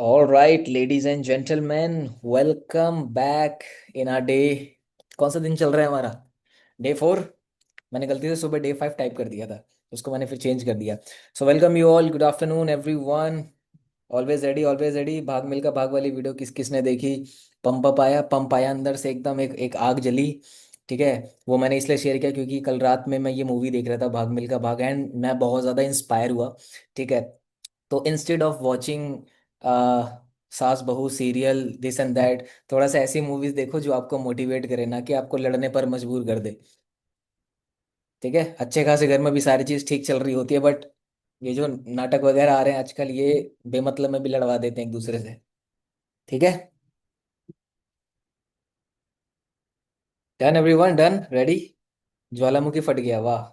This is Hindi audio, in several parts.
All right, ladies and gentlemen, welcome back in our day। कौन सा दिन चल रहा है हमारा? डे 4। मैंने गलती से सुबह डे 5 टाइप कर दिया था, उसको मैंने फिर चेंज कर दिया। So welcome you all, good afternoon everyone. Always ready, always ready. भाग मिल्खा भाग वाली वीडियो किस किसने देखी? पंप आया अंदर से एकदम, एक एक आग जली। ठीक है। वो मैंने इसलिए शेयर किया क्योंकि कल रात में मैं ये मूवी देख रहा था, भाग मिल्खा भाग, एंड मैं बहुत ज़्यादा इंस्पायर हुआ। ठीक है। तो इंस्टेड ऑफ वॉचिंग सास बहू सीरियल दिस एंड दैट, थोड़ा सा ऐसी मूवीज देखो जो आपको मोटिवेट करे, ना कि आपको लड़ने पर मजबूर कर दे। ठीक है। अच्छे खासे घर में भी सारी चीज ठीक चल रही होती है, बट ये जो नाटक वगैरह आ रहे हैं आजकल, ये बेमतलब में भी लड़वा देते हैं एक दूसरे से। ठीक है। Done everyone, done ready. ज्वालामुखी फट गया, वाह।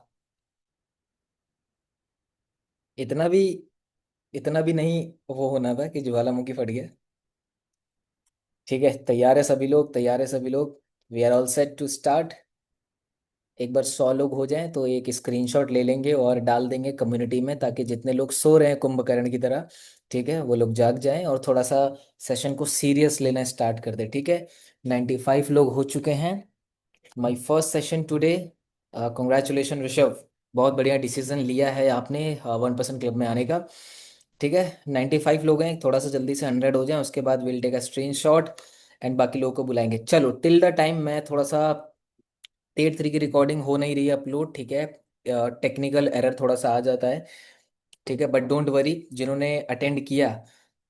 इतना भी इतना भी नहीं वो होना था कि ज्वालामुखी फट गया। ठीक है, तैयार है सभी लोग? तैयार है सभी लोग? We are all set to start. एक बार 100 लोग हो जाएं तो एक स्क्रीनशॉट ले लेंगे और डाल देंगे कम्युनिटी में, ताकि जितने लोग सो रहे हैं कुंभकर्ण की तरह, ठीक है, वो लोग जाग जाएं और थोड़ा सा सेशन को सीरियस लेना स्टार्ट कर दे। ठीक है। 95 लोग हो चुके हैं। My first session today. Congratulation Rishabh, बहुत बढ़िया डिसीजन लिया है आपने 1% क्लब में आने का। ठीक है। 95 लोग हैं, थोड़ा सा जल्दी से 100 हो जाए, उसके बाद will take a screenshot and बाकी लोगों को बुलाएंगे। चलो, टिल द टाइम मैं थोड़ा सा, 8 3 की रिकॉर्डिंग हो नहीं रही है अपलोड। ठीक है। टेक्निकल एरर थोड़ा सा आ जाता है। ठीक है, बट डोंट वरी, जिन्होंने अटेंड किया,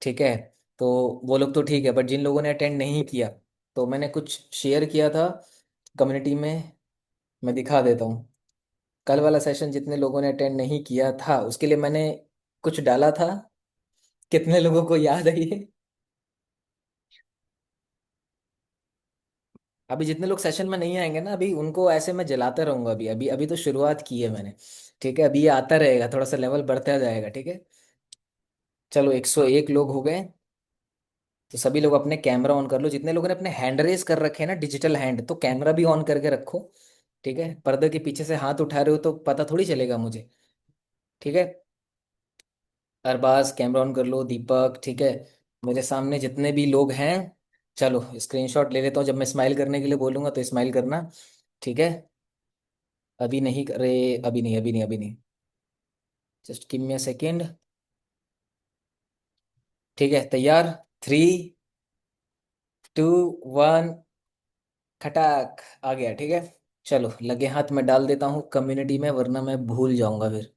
ठीक है, तो वो लोग तो ठीक है, बट जिन लोगों ने अटेंड नहीं किया, तो मैंने कुछ शेयर किया था कम्युनिटी में, मैं दिखा देता हूँ। कल वाला सेशन जितने लोगों ने अटेंड नहीं किया था उसके लिए मैंने कुछ डाला था। कितने लोगों को याद है ये? अभी जितने लोग सेशन में नहीं आएंगे ना, अभी उनको ऐसे मैं जलाता रहूंगा। अभी अभी अभी तो शुरुआत की है मैंने। ठीक है, अभी ये आता रहेगा, थोड़ा सा लेवल बढ़ता जाएगा। ठीक है। चलो, 101 लोग हो गए। तो सभी लोग अपने कैमरा ऑन कर लो, जितने लोगों ने अपने हैंड रेस कर रखे हैं ना, डिजिटल हैंड, तो कैमरा भी ऑन करके रखो। ठीक है। पर्दे के पीछे से हाथ उठा रहे हो तो पता थोड़ी चलेगा मुझे। ठीक है। अरबाज कैमरा ऑन कर लो, दीपक, ठीक है। मेरे सामने जितने भी लोग हैं, चलो स्क्रीनशॉट ले लेता हूँ। जब मैं स्माइल करने के लिए बोलूंगा तो स्माइल करना। ठीक है। अभी नहीं करे, अभी नहीं, अभी नहीं, अभी नहीं। Just give me a second. ठीक है, तैयार। 3 2 1, खटाक आ गया। ठीक है। चलो, लगे हाथ में डाल देता हूँ कम्युनिटी में, वरना मैं भूल जाऊंगा फिर।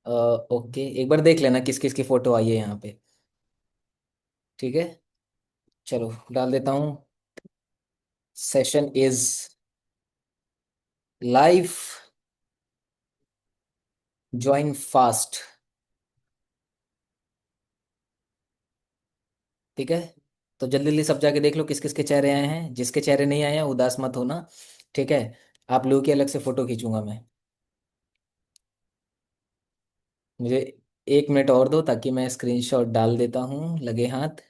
ओके, एक बार देख लेना किस किस की फोटो आई है यहाँ पे। ठीक है। चलो, डाल देता हूँ। Session is live, join fast. ठीक है। तो जल्दी जल्दी सब जाके देख लो किस किस के चेहरे आए हैं। जिसके चेहरे नहीं आए हैं उदास मत होना। ठीक है। आप लोगों की अलग से फोटो खींचूंगा मैं। मुझे 1 मिनट और दो, ताकि मैं स्क्रीनशॉट डाल देता हूँ लगे हाथ।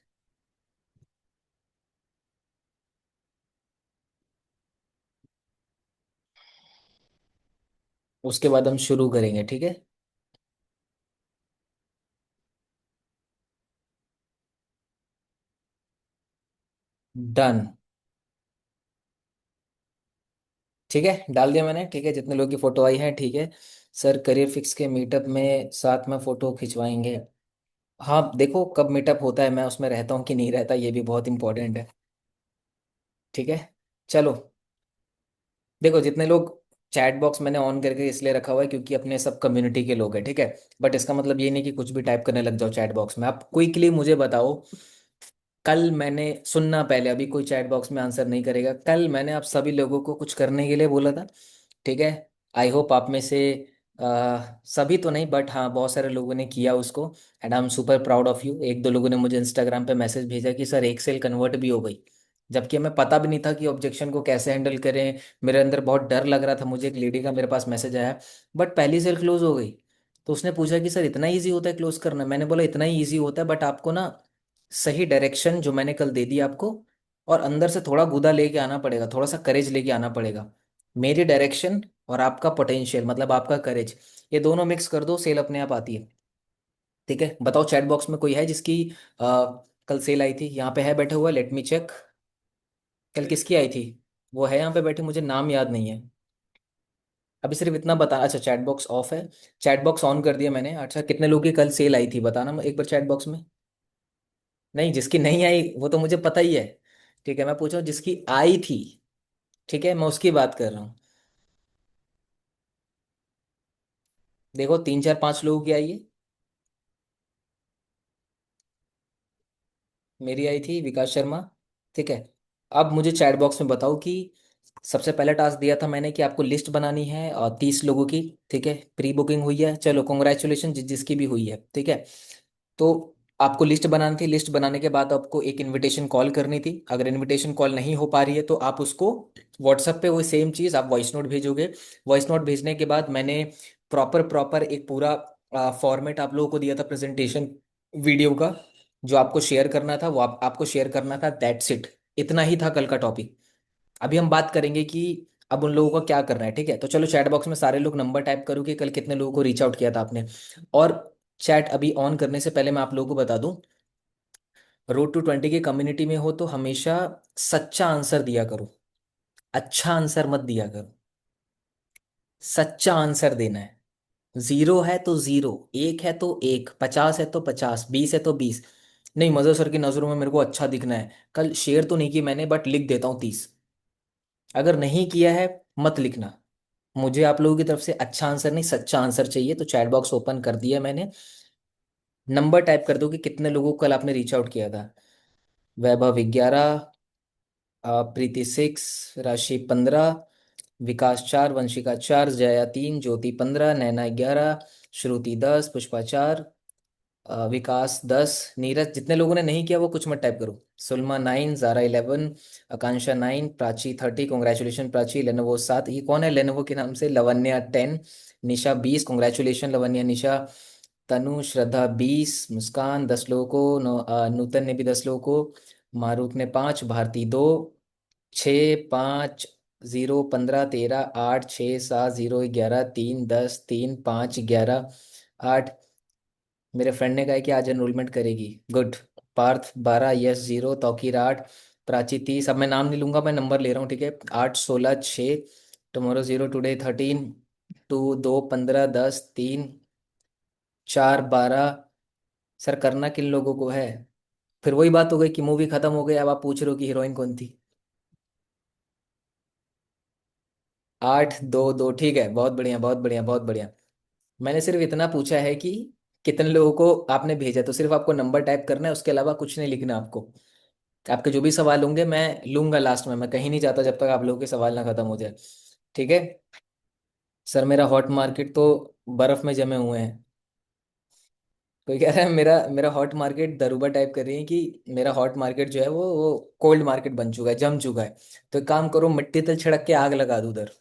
उसके बाद हम शुरू करेंगे। ठीक है। डन। ठीक है, डाल दिया मैंने। ठीक है, जितने लोग की फोटो आई है। ठीक है। सर, करियर फिक्स के मीटअप में साथ में फोटो खिंचवाएंगे। हाँ, देखो कब मीटअप होता है, मैं उसमें रहता हूँ कि नहीं रहता, ये भी बहुत इंपॉर्टेंट है। ठीक है। चलो, देखो जितने लोग, चैट बॉक्स मैंने ऑन करके इसलिए रखा हुआ है क्योंकि अपने सब कम्युनिटी के लोग हैं। ठीक है। बट इसका मतलब ये नहीं कि कुछ भी टाइप करने लग जाओ चैट बॉक्स में। आप क्विकली मुझे बताओ, कल मैंने, सुनना पहले, अभी कोई चैट बॉक्स में आंसर नहीं करेगा, कल मैंने आप सभी लोगों को कुछ करने के लिए बोला था। ठीक है। आई होप आप में से सभी तो नहीं, बट हाँ, बहुत सारे लोगों ने किया उसको, and I am super proud of you. एक दो लोगों ने मुझे इंस्टाग्राम पे मैसेज भेजा कि सर एक सेल कन्वर्ट भी हो गई, जबकि हमें पता भी नहीं था कि ऑब्जेक्शन को कैसे हैंडल करें। मेरे अंदर बहुत डर लग रहा था। मुझे एक लेडी का मेरे पास मैसेज आया, बट पहली सेल क्लोज हो गई। तो उसने पूछा कि सर इतना ईजी होता है क्लोज करना? मैंने बोला इतना ही ईजी होता है, बट आपको ना सही डायरेक्शन जो मैंने कल दे दी आपको, और अंदर से थोड़ा गुदा लेके आना पड़ेगा, थोड़ा सा करेज लेके आना पड़ेगा। मेरी डायरेक्शन और आपका पोटेंशियल, मतलब आपका करेज, ये दोनों मिक्स कर दो, सेल अपने आप आती है। ठीक है, बताओ चैट बॉक्स में कोई है जिसकी कल सेल आई थी? यहाँ पे है बैठा हुआ, लेट मी चेक। कल किसकी आई थी? वो है यहाँ पे बैठे, मुझे नाम याद नहीं है। अभी सिर्फ इतना बता, अच्छा चैट बॉक्स ऑफ है। चैट बॉक्स ऑन कर दिया मैंने। अच्छा, कितने लोगों की कल सेल आई थी बताना एक बार चैट बॉक्स में। नहीं, जिसकी नहीं आई वो तो मुझे पता ही है। ठीक है, मैं पूछ रहा हूँ जिसकी आई थी। ठीक है, मैं उसकी बात कर रहा हूँ। देखो 3 4 5 लोगों की आई है। मेरी आई थी, विकास शर्मा। ठीक है, अब मुझे चैट बॉक्स में बताओ कि सबसे पहला टास्क दिया था मैंने कि आपको लिस्ट बनानी है और 30 लोगों की। ठीक है, प्री बुकिंग हुई है, चलो कॉन्ग्रेचुलेशन जिसकी भी हुई है। ठीक है, तो आपको लिस्ट बनानी थी। लिस्ट बनाने के बाद आपको एक इनविटेशन कॉल करनी थी। अगर इनविटेशन कॉल नहीं हो पा रही है तो आप उसको व्हाट्सएप पे वो सेम चीज़ आप वॉइस नोट भेजोगे। वॉइस नोट भेजने के बाद मैंने प्रॉपर प्रॉपर एक पूरा फॉर्मेट आप लोगों को दिया था प्रेजेंटेशन वीडियो का। जो आपको शेयर करना था वो आपको शेयर करना था, दैट्स इट। इतना ही था कल का टॉपिक। अभी हम बात करेंगे कि अब उन लोगों को क्या करना है। ठीक है, तो चलो चैट बॉक्स में सारे लोग नंबर टाइप करो कि कल कितने लोगों को रीच आउट किया था आपने। और चैट अभी ऑन करने से पहले मैं आप लोगों को बता दूं, रोड टू 20 की कम्युनिटी में हो तो हमेशा सच्चा आंसर दिया करो। अच्छा आंसर मत दिया करो। सच्चा आंसर देना है। जीरो है तो जीरो, एक है तो एक, 50 है तो 50, 20 है तो 20। नहीं, मजहर सर की नज़रों में मेरे को अच्छा दिखना है। कल शेयर तो नहीं की मैंने बट लिख देता हूँ 30। अगर नहीं किया है मत लिखना। मुझे आप लोगों की तरफ से अच्छा आंसर नहीं, सच्चा आंसर चाहिए। तो चैट बॉक्स ओपन कर दिया मैंने। नंबर टाइप कर दो कि कितने लोगों को कल आपने रीच आउट किया था। वैभव 11, प्रीति 6, राशि 15, विकास 4, वंशिका 4, जया 3, ज्योति 15, नैना 11, श्रुति 10, पुष्पा 4, विकास 10, नीरज। जितने लोगों ने नहीं किया वो कुछ मत टाइप करो। सुलमा 9, जारा 11, आकांक्षा 9, प्राची 30, कॉन्ग्रेचुलेशन प्राची। लेनोवो 7, ये कौन है लेनोवो के नाम से? लवन्या 10, निशा 20, कॉन्ग्रेचुलेशन लवन्या निशा। तनु श्रद्धा 20, मुस्कान 10 लोगों को, नूतन ने भी 10 लोगों को, मारूक ने 5, भारती 2, 6 5 0 15 13 8 6 7 0 11 3 10 3 5 11 8। मेरे फ्रेंड ने कहा है कि आज एनरोलमेंट करेगी, गुड। पार्थ 12, यस 0, तौकीर 8, प्राची 30। अब मैं नाम नहीं लूंगा, मैं नंबर ले रहा हूँ। ठीक है, 8 16 6, टुमारो 0, टुडे 13, 2 2 15 10 3 4 12। सर करना किन लोगों को है? फिर वही बात हो गई कि मूवी खत्म हो गई, अब आप पूछ रहे हो कि हीरोइन कौन थी। 8 2 2, ठीक है, बहुत बढ़िया बहुत बढ़िया बहुत बढ़िया। मैंने सिर्फ इतना पूछा है कि कितने लोगों को आपने भेजा, तो सिर्फ आपको नंबर टाइप करना है, उसके अलावा कुछ नहीं लिखना आपको। आपके जो भी सवाल होंगे मैं लूंगा लास्ट में, मैं कहीं नहीं जाता जब तक आप लोगों के सवाल ना खत्म हो जाए। ठीक है। सर मेरा हॉट मार्केट तो बर्फ में जमे हुए हैं। कोई कह रहा है मेरा मेरा हॉट मार्केट, दरूबा टाइप कर रही है कि मेरा हॉट मार्केट जो है वो कोल्ड मार्केट बन चुका है, जम चुका है। तो एक काम करो, मिट्टी तल छिड़क के आग लगा दो उधर।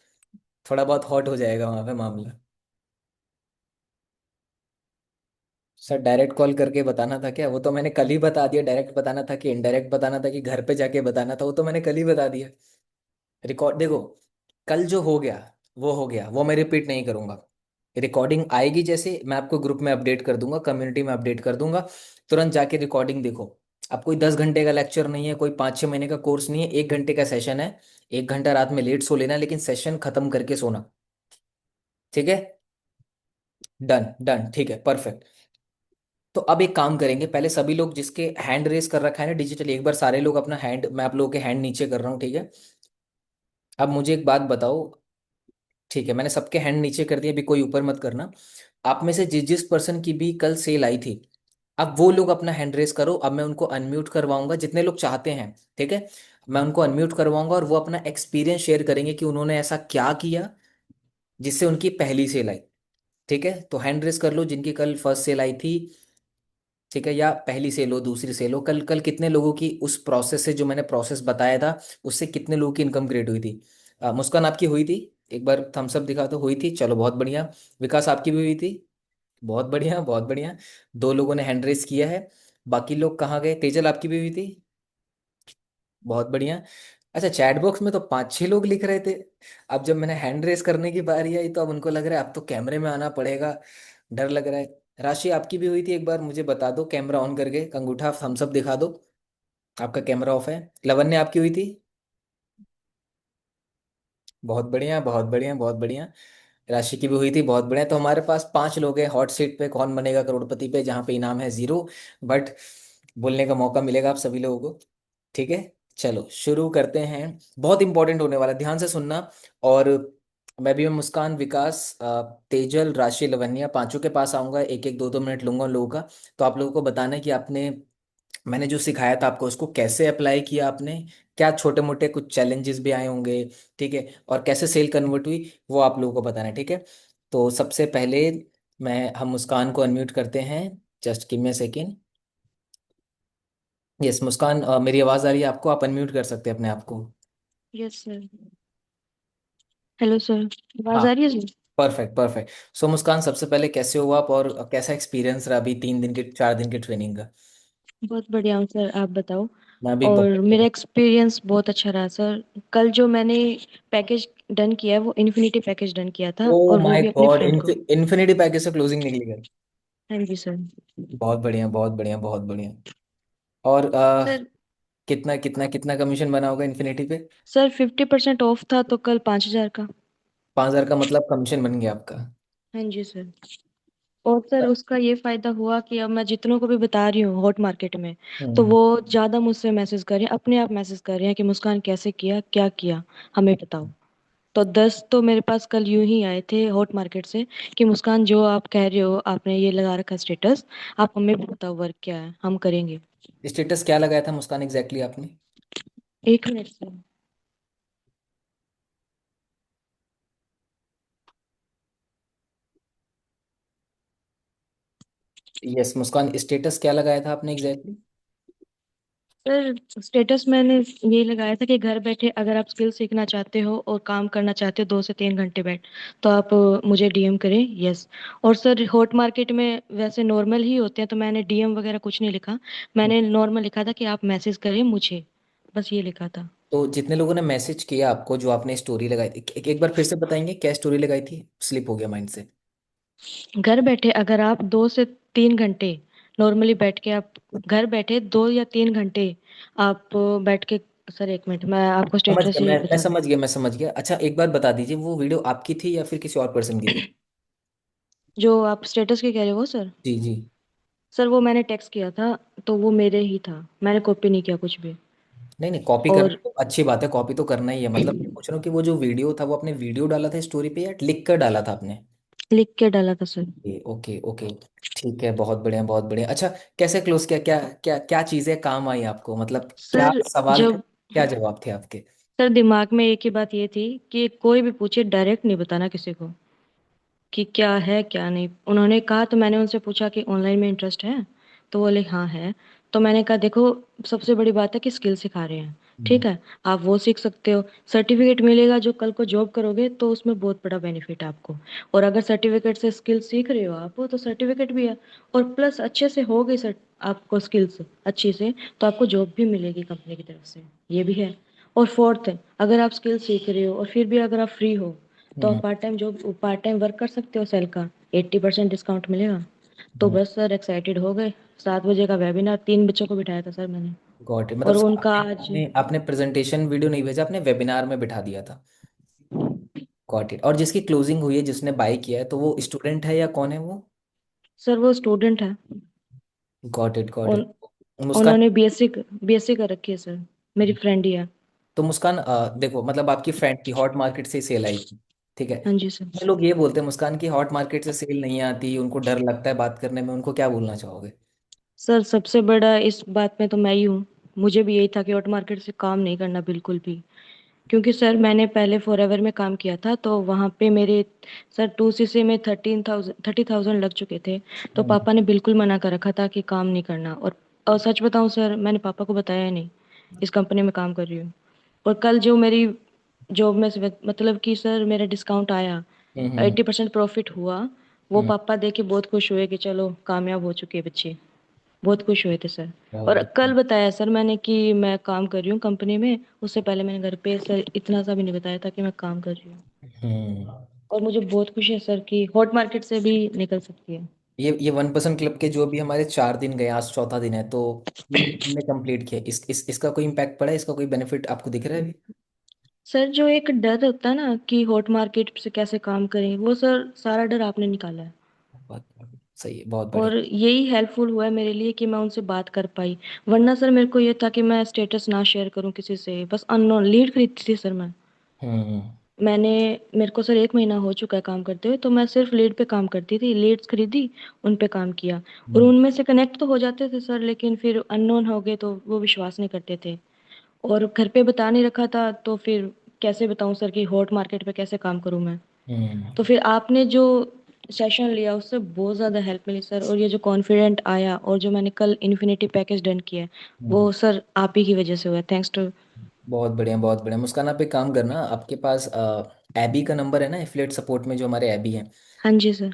थोड़ा बहुत हॉट हो जाएगा वहां पे मामला। सर डायरेक्ट कॉल करके बताना था क्या? वो तो मैंने कल ही बता दिया। डायरेक्ट बताना था कि इनडायरेक्ट बताना था कि घर पे जाके बताना था, वो तो मैंने कल ही बता दिया। रिकॉर्ड देखो, कल जो हो गया वो हो गया, वो मैं रिपीट नहीं करूंगा। रिकॉर्डिंग आएगी जैसे मैं आपको ग्रुप में अपडेट कर दूंगा, कम्युनिटी में अपडेट कर दूंगा। तुरंत जाके रिकॉर्डिंग देखो। अब कोई 10 घंटे का लेक्चर नहीं है, कोई 5 6 महीने का कोर्स नहीं है, 1 घंटे का सेशन है। 1 घंटा रात में लेट सो लेना, लेकिन सेशन खत्म करके सोना। ठीक है, डन डन, ठीक है, परफेक्ट। तो अब एक काम करेंगे, पहले सभी लोग जिसके हैंड रेस कर रखा है ना डिजिटली, एक बार सारे लोग अपना हैंड, मैं आप लोगों के हैंड नीचे कर रहा हूँ। ठीक है, अब मुझे एक बात बताओ। ठीक है, मैंने सबके हैंड नीचे कर दिए, अभी कोई ऊपर मत करना। आप में से जिस जिस पर्सन की भी कल सेल आई थी, अब वो लोग अपना हैंड रेस करो। अब मैं उनको अनम्यूट करवाऊंगा, जितने लोग चाहते हैं। ठीक है, मैं उनको अनम्यूट करवाऊंगा और वो अपना एक्सपीरियंस शेयर करेंगे कि उन्होंने ऐसा क्या किया जिससे उनकी पहली सेल आई। ठीक है, तो हैंड रेस कर लो जिनकी कल फर्स्ट सेल आई थी। ठीक है, या पहली सेल हो, दूसरी सेल हो, कल कल कितने लोगों की उस प्रोसेस से, जो मैंने प्रोसेस बताया था उससे कितने लोगों की इनकम क्रिएट हुई थी? मुस्कान आपकी हुई थी? एक बार थम्स अप दिखा तो। हुई थी, चलो बहुत बढ़िया। विकास आपकी भी हुई थी? बहुत बढ़िया बहुत बढ़िया। 2 लोगों ने हैंड रेस किया है। बाकी लोग कहाँ गए? तेजल आपकी भी हुई थी? बहुत बढ़िया। अच्छा, चैट बॉक्स में तो 5 6 लोग लिख रहे थे। अब जब मैंने हैंड रेस करने की बारी आई तो अब उनको लग रहा है अब तो कैमरे में आना पड़ेगा। डर लग रहा है। राशि आपकी भी हुई थी एक बार, मुझे बता दो कैमरा ऑन करके, अंगूठा थम्स अप दिखा दो। आपका कैमरा ऑफ है। लावण्य आपकी हुई थी। बहुत बढ़िया, बहुत बढ़िया, बहुत बढ़िया। राशि की भी हुई थी, बहुत बढ़िया। तो हमारे पास 5 लोग हैं हॉट सीट पे, कौन बनेगा करोड़पति पे, जहाँ पे इनाम है 0, बट बोलने का मौका मिलेगा आप सभी लोगों को। ठीक है, चलो शुरू करते हैं। बहुत इंपॉर्टेंट होने वाला है, ध्यान से सुनना। और मैं मुस्कान, विकास, तेजल, राशि, लवन्या, पांचों के पास आऊंगा, एक एक 2-2 मिनट लूंगा उन लोगों का। तो आप लोगों को बताना है कि आपने, मैंने जो सिखाया था आपको उसको कैसे अप्लाई किया आपने, क्या छोटे मोटे कुछ चैलेंजेस भी आए होंगे। ठीक है, और कैसे सेल कन्वर्ट हुई, वो आप लोगों को बताना है। ठीक है, तो सबसे पहले हम मुस्कान को अनम्यूट करते हैं। Just give me second. Yes Muskan, मेरी आवाज़ आ रही है आपको, आप अनम्यूट कर सकते हैं अपने आप को। Yes sir. हेलो सर, आवाज हाँ, आ रही है sir? Perfect perfect. So Muskan, सबसे पहले कैसे हो आप, और कैसा एक्सपीरियंस रहा अभी 3 दिन के 4 दिन के ट्रेनिंग का। बहुत बढ़िया हूँ सर, आप बताओ। मैं भी और बहुत। मेरा एक्सपीरियंस बहुत अच्छा रहा सर। कल जो मैंने पैकेज डन किया है वो इन्फिनिटी पैकेज डन किया था, ओ और वो माय भी अपने गॉड, फ्रेंड को। इन्फिनिटी पैकेज से क्लोजिंग निकली गई। हाँ जी सर। बहुत बढ़िया, बहुत बढ़िया, बहुत बढ़िया। और सर कितना कितना कितना कमीशन बना होगा इन्फिनिटी पे। सर 50% ऑफ था तो कल 5,000 का। 5,000 का मतलब कमीशन बन गया आपका। हाँ जी सर। और सर उसका ये फायदा हुआ कि अब मैं जितनों को भी बता रही हूँ हॉट मार्केट में, तो हम्म। वो ज्यादा मुझसे मैसेज कर रहे हैं, अपने आप मैसेज कर रहे हैं कि मुस्कान कैसे किया, क्या किया, हमें बताओ। तो 10 तो मेरे पास कल यूं ही आए थे हॉट मार्केट से कि मुस्कान जो आप कह रहे हो, आपने ये लगा रखा स्टेटस, आप हमें भी बताओ वर्क क्या है, हम करेंगे। स्टेटस क्या लगाया था मुस्कान एग्जैक्टली आपने। 1 मिनट से। यस मुस्कान, स्टेटस क्या लगाया था आपने एग्जैक्टली। सर स्टेटस मैंने ये लगाया था कि घर बैठे अगर आप स्किल सीखना चाहते हो और काम करना चाहते हो 2 से 3 घंटे बैठ, तो आप मुझे डीएम करें। यस। और सर हॉट मार्केट में वैसे नॉर्मल ही होते हैं, तो मैंने डीएम वगैरह कुछ नहीं लिखा। मैंने नॉर्मल लिखा था कि आप मैसेज करें मुझे, बस ये लिखा था। तो जितने लोगों ने मैसेज किया आपको, जो आपने स्टोरी लगाई थी, एक बार फिर से बताएंगे क्या स्टोरी लगाई थी, स्लिप हो गया माइंड से। घर बैठे अगर आप 2 से 3 घंटे नॉर्मली बैठ के, आप घर बैठे 2 या 3 घंटे आप बैठ के। सर 1 मिनट, मैं आपको समझ स्टेटस गया, ही मैं बता दूँ। समझ गया, मैं समझ गया। अच्छा एक बार बता दीजिए, वो वीडियो आपकी थी या फिर किसी और पर्सन की थी। जो आप स्टेटस के कह रहे हो सर, जी जी। सर वो मैंने टेक्स्ट किया था, तो वो मेरे ही था, मैंने कॉपी नहीं किया कुछ भी। नहीं नहीं, कॉपी करना और तो अच्छी बात है, कॉपी तो करना ही है। मतलब मैं पूछ रहा हूँ कि वो जो वीडियो था, वो आपने वीडियो डाला था स्टोरी पे या लिख कर डाला था आपने। लिख के डाला था सर। Okay okay. ठीक है, बहुत बढ़िया, बहुत बढ़िया। अच्छा, कैसे क्लोज किया, क्या क्या क्या चीजें काम आई आपको, मतलब क्या सर सवाल, जब क्या जवाब थे आपके। सर दिमाग में एक ही बात ये थी कि कोई भी पूछे डायरेक्ट नहीं बताना किसी को कि क्या है क्या नहीं। उन्होंने कहा तो मैंने उनसे पूछा कि ऑनलाइन में इंटरेस्ट है, तो बोले हाँ है। तो मैंने कहा देखो, सबसे बड़ी बात है कि स्किल सिखा रहे हैं, हम्म। ठीक है, आप वो सीख सकते हो, सर्टिफिकेट मिलेगा जो कल को जॉब करोगे तो उसमें बहुत बड़ा बेनिफिट है आपको। और अगर सर्टिफिकेट से स्किल सीख रहे हो आप तो सर्टिफिकेट भी है, और प्लस अच्छे से हो गई सर आपको स्किल्स अच्छी से, तो आपको जॉब भी मिलेगी कंपनी की तरफ से, ये भी है। और फोर्थ, अगर आप स्किल सीख रहे हो और फिर भी अगर आप फ्री हो, तो आप हम्म। Part time job, part time work कर सकते हो, सेल का 80% डिस्काउंट मिलेगा। तो हम्म। बस सर एक्साइटेड हो गए। 7 बजे का वेबिनार 3 बच्चों को बिठाया था सर मैंने। गॉट इट, मतलब और उनका आपने आज आपने आपने प्रेजेंटेशन वीडियो नहीं भेजा, आपने वेबिनार में बिठा दिया था। Got it. और जिसकी क्लोजिंग हुई है, जिसने बाय किया है, तो वो स्टूडेंट है या कौन है वो। सर वो स्टूडेंट है। गॉट इट, गॉट उन, इट। मुस्कान। उन्होंने बीएससी बीएससी कर रखी है सर, मेरी फ्रेंड ही है। तो मुस्कान, देखो मतलब आपकी फ्रेंड की हॉट मार्केट से सेल आई थी। ठीक है। हाँ जी सर। ये लोग ये बोलते हैं मुस्कान की हॉट मार्केट से सेल नहीं आती, उनको डर लगता है बात करने में, उनको क्या बोलना चाहोगे। सर सबसे बड़ा इस बात में तो मैं ही हूँ। मुझे भी यही था कि ऑट मार्केट से काम नहीं करना बिल्कुल भी। क्योंकि सर मैंने पहले फॉरएवर में काम किया था, तो वहाँ पे मेरे सर 2 CC में 30,000 लग चुके थे। तो हम्म। पापा ने बिल्कुल मना कर रखा था कि काम नहीं करना। और सच बताऊं सर, मैंने पापा को बताया ही नहीं इस कंपनी में काम कर रही हूँ। और कल जो मेरी जॉब में से मतलब कि सर मेरा डिस्काउंट आया, हम्म। 80% प्रॉफिट हुआ, वो हम्म। पापा देख के बहुत खुश हुए कि चलो कामयाब हो चुके हैं बच्चे। बहुत खुश हुए थे सर। बहुत और बढ़िया। कल बताया सर मैंने कि मैं काम कर रही हूँ कंपनी में, उससे पहले मैंने घर पे सर इतना सा भी नहीं बताया था कि मैं काम कर रही हूँ। हम्म। और मुझे बहुत खुशी है सर कि हॉट मार्केट से भी निकल सकती है। ये 1% क्लब के जो भी हमारे 4 दिन गए, आज चौथा दिन है, तो 3 दिन हमने कंप्लीट किया, इसका कोई इम्पैक्ट पड़ा है? इसका कोई बेनिफिट आपको दिख रहा है अभी? सर जो एक डर होता है ना कि हॉट मार्केट से कैसे काम करें, वो सर सारा डर आपने निकाला है। बहुत सही है, बहुत बढ़िया। और यही हेल्पफुल हुआ है मेरे लिए कि मैं उनसे बात कर पाई। वरना सर मेरे को ये था कि मैं स्टेटस ना शेयर करूं किसी से, बस अननोन लीड खरीदती थी सर मैं। हम्म। मैंने मेरे को सर 1 महीना हो चुका है काम करते हुए, तो मैं सिर्फ लीड पे काम करती थी, लीड्स खरीदी, उन पे काम किया। और हम्म। उनमें से कनेक्ट तो हो जाते थे सर, लेकिन फिर अननोन हो गए तो वो विश्वास नहीं करते थे। और घर पे बता नहीं रखा था, तो फिर कैसे बताऊं सर कि हॉट मार्केट पे कैसे काम करूं मैं। हम्म। तो फिर आपने जो सेशन लिया उससे बहुत ज़्यादा हेल्प मिली सर, और ये जो कॉन्फिडेंट आया और जो मैंने कल इन्फिनिटी पैकेज डन किया है, हम्म। वो सर आप ही की वजह से हुआ है, थैंक्स टू। बहुत बढ़िया, बहुत बढ़िया। मुस्कान, आप एक काम करना, आपके पास एबी का नंबर है ना, एफिलेट सपोर्ट में जो हमारे एबी हैं, हाँ जी सर।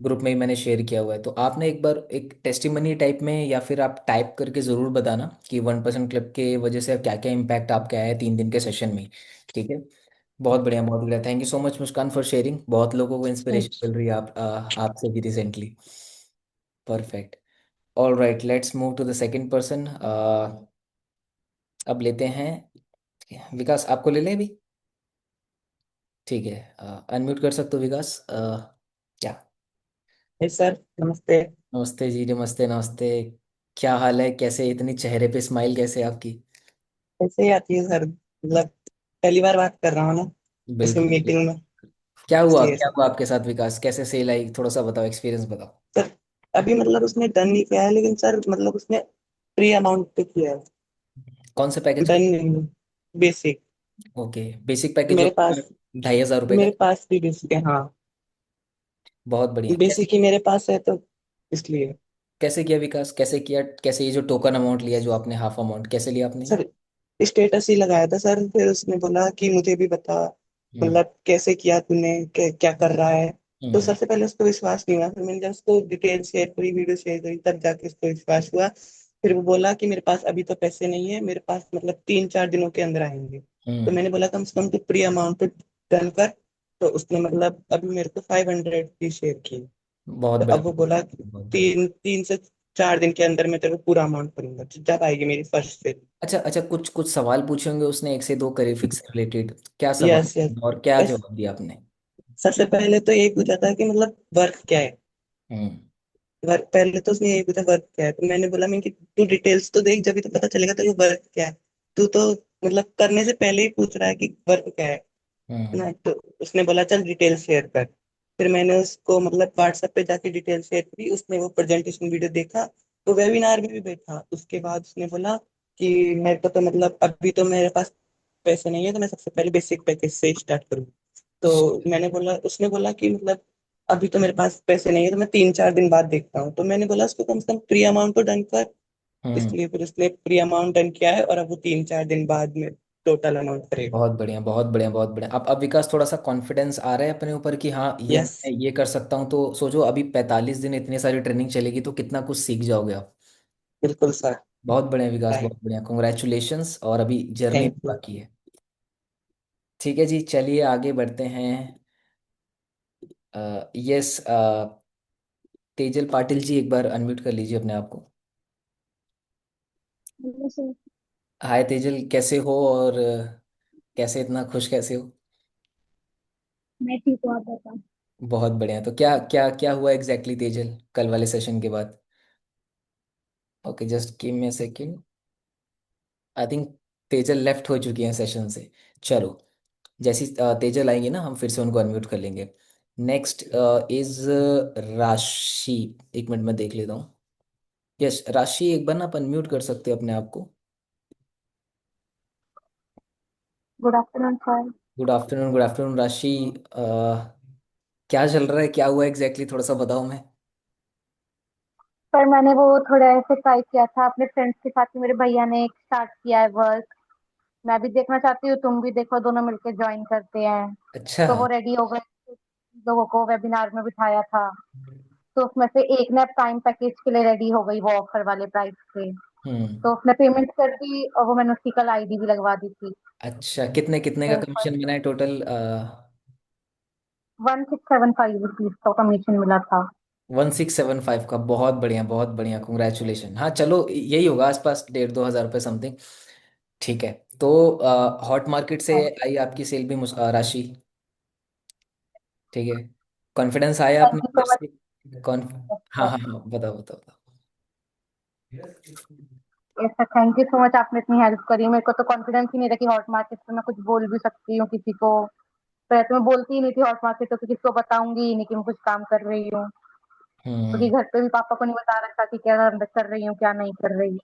ग्रुप में ही मैंने शेयर किया हुआ है, तो आपने एक बार एक टेस्टिमनी टाइप में या फिर आप टाइप करके ज़रूर बताना कि 1% क्लब के वजह से क्या क्या इम्पैक्ट आपके आया है 3 दिन के सेशन में। ठीक है। बहुत बढ़िया, बहुत बढ़िया। Thank you so much Muskan for sharing. बहुत लोगों को इंस्पिरेशन थैंक्स। मिल रही है आपसे भी recently. Perfect. All right, let's move to the second person. अब लेते हैं विकास, आपको ले लें अभी? ठीक है, अनम्यूट कर सकते हो विकास? क्या? सर नमस्ते। नमस्ते जी, नमस्ते नमस्ते। क्या हाल है? कैसे इतनी चेहरे पे स्माइल कैसे है आपकी? कैसे ही आती है सर, मतलब पहली बार बात कर रहा हूँ ना इस बिल्कुल बिल्कुल। मीटिंग में, क्या इसलिए सर। हुआ आपके साथ विकास? कैसे सेल आई? थोड़ा सा बताओ, एक्सपीरियंस बताओ। सर अभी मतलब उसने डन नहीं किया है, लेकिन सर मतलब उसने प्री अमाउंट पे किया है, कौन से पैकेज डन पे? नहीं। बेसिक। ओके, बेसिक पैकेज जो मेरे पास 2,500 रुपये का। मेरे पास भी बेसिक है, हाँ। बहुत बढ़िया। कैसे बेसिक ही मेरे पास है तो इसलिए। कैसे किया विकास? कैसे किया? कैसे ये जो टोकन अमाउंट लिया, जो आपने हाफ अमाउंट, कैसे लिया आपने ये? सर स्टेटस ही लगाया था सर, फिर उसने बोला कि मुझे भी बता, हम्म। मतलब कैसे किया तूने, क्या कर रहा है। तो हम्म। सबसे पहले उसको विश्वास नहीं हुआ, फिर मैंने जब उसको डिटेल शेयर करी, वीडियो शेयर करी, तब जाके उसको विश्वास हुआ। फिर वो बोला कि मेरे पास अभी तो पैसे नहीं है, मेरे पास मतलब 3-4 दिनों के अंदर आएंगे। तो हम्म। मैंने बोला कम से कम तू प्री अमाउंट तो डन कर। तो उसने मतलब अभी मेरे को 500 की शेयर की। बहुत तो अब वो बढ़िया, बोला कि बहुत बढ़िया। 3 से 4 दिन के अंदर मैं तेरे को पूरा अमाउंट करूंगा जब आएगी मेरी फर्स्ट से। अच्छा अच्छा, कुछ कुछ सवाल पूछे होंगे उसने, एक से दो करे फिक्स रिलेटेड। क्या यस सवाल और क्या यस। जवाब दिया आपने? सबसे पहले तो यही पूछा था कि मतलब वर्क क्या है। हम्म। वर्क पहले तो उसने यही पूछा वर्क क्या है, तो मैंने बोला मैं कि तू डिटेल्स तो देख, जब तो पता चलेगा तो ये वर्क क्या है। तू तो मतलब करने से पहले ही पूछ रहा है कि वर्क क्या है हम्म। ना। तो उसने बोला चल डिटेल शेयर कर। फिर मैंने उसको मतलब व्हाट्सएप पे जाके डिटेल शेयर करी, उसने वो प्रेजेंटेशन वीडियो देखा। तो वेबिनार में भी बैठा, उसके बाद उसने बोला कि मेरे को तो मतलब अभी तो मेरे पास पैसे नहीं है, तो मैं सबसे पहले बेसिक पैकेज से स्टार्ट करूँ। तो मैंने बोला, उसने बोला कि मतलब अभी तो मेरे पास पैसे नहीं है, तो मैं 3-4 दिन बाद देखता हूँ। तो मैंने बोला उसको कम से कम प्री अमाउंट तो डन कर। हम्म। इसलिए फिर उसने प्री अमाउंट डन किया है, और अब वो 3-4 दिन बाद में टोटल अमाउंट करेगा। बहुत बढ़िया, बहुत बढ़िया, बहुत बढ़िया। अब विकास थोड़ा सा कॉन्फिडेंस आ रहा है अपने ऊपर कि हाँ, ये यस मैं ये कर सकता हूँ। तो सोचो, अभी 45 दिन इतनी सारी ट्रेनिंग चलेगी तो कितना कुछ सीख जाओगे आप। बिल्कुल सर। बहुत बढ़िया विकास, बहुत बढ़िया, कॉन्ग्रेचुलेशंस। और अभी जर्नी थैंक भी यू। बाकी है। ठीक है जी, चलिए आगे बढ़ते हैं। यस, तेजल पाटिल जी, एक बार अनम्यूट कर लीजिए अपने आप को। Hello sir. हाय तेजल, कैसे हो? और कैसे इतना खुश कैसे हो? मैं ठीक हूँ, आप बताओ। बहुत बढ़िया। तो क्या क्या क्या हुआ एग्जैक्टली तेजल, कल वाले सेशन के बाद? Okay, just give me a second. I think Tejal left हो चुकी हैं सेशन से। चलो, जैसी तेजल आएंगे ना, हम फिर से उनको अनम्यूट कर लेंगे। नेक्स्ट इज राशि। एक मिनट में देख लेता हूँ। यस राशि, एक बार ना आप अनम्यूट कर सकते हो अपने आप को? Good afternoon sir. Good afternoon, good afternoon राशि। क्या चल रहा है? क्या हुआ एग्जैक्टली थोड़ा सा बताओ मैं। पर मैंने वो थोड़ा ऐसे ट्राई किया था अपने फ्रेंड्स के साथ ही, मेरे भैया ने एक स्टार्ट किया है वर्क। मैं भी देखना चाहती हूँ, तुम भी देखो, दोनों मिलके ज्वाइन करते हैं। अच्छा। तो वो रेडी हो गए, लोगों को वेबिनार में बिठाया था। तो उसमें से एक ने प्राइम पैकेज के लिए रेडी हो गई, वो ऑफर वाले प्राइस पे। हम्म। तो उसने पेमेंट कर दी, और वो मैंने उसकी कल आईडी भी लगवा दी थी। अच्छा, कितने कितने का तो कमीशन मिला है टोटल? 1675 रुपीज का कमीशन मिला था। 1675 का, बहुत बढ़िया बहुत बढ़िया, कंग्रेचुलेशन। हाँ चलो, यही होगा आसपास 1500 रुपये समथिंग। ठीक है। तो हॉट मार्केट से आई आपकी सेल भी राशि। ठीक है। कॉन्फिडेंस आया अपने थैंक यू अंदर सो मच। से? कौन? हाँ हाँ हाँ, बताओ बताओ बताओ। ऐसा थैंक यू सो मच, आपने इतनी हेल्प करी। मेरे को तो कॉन्फिडेंस ही नहीं था कि हॉट मार्केट पे मैं कुछ बोल भी सकती हूँ किसी को। पहले तो मैं बोलती ही नहीं थी हॉट मार्केट, तो किसी को बताऊंगी ही नहीं कि मैं कुछ काम कर रही हूँ। क्योंकि हम्म। घर पे भी पापा को नहीं बता रखा कि क्या कर रही हूँ क्या नहीं कर रही,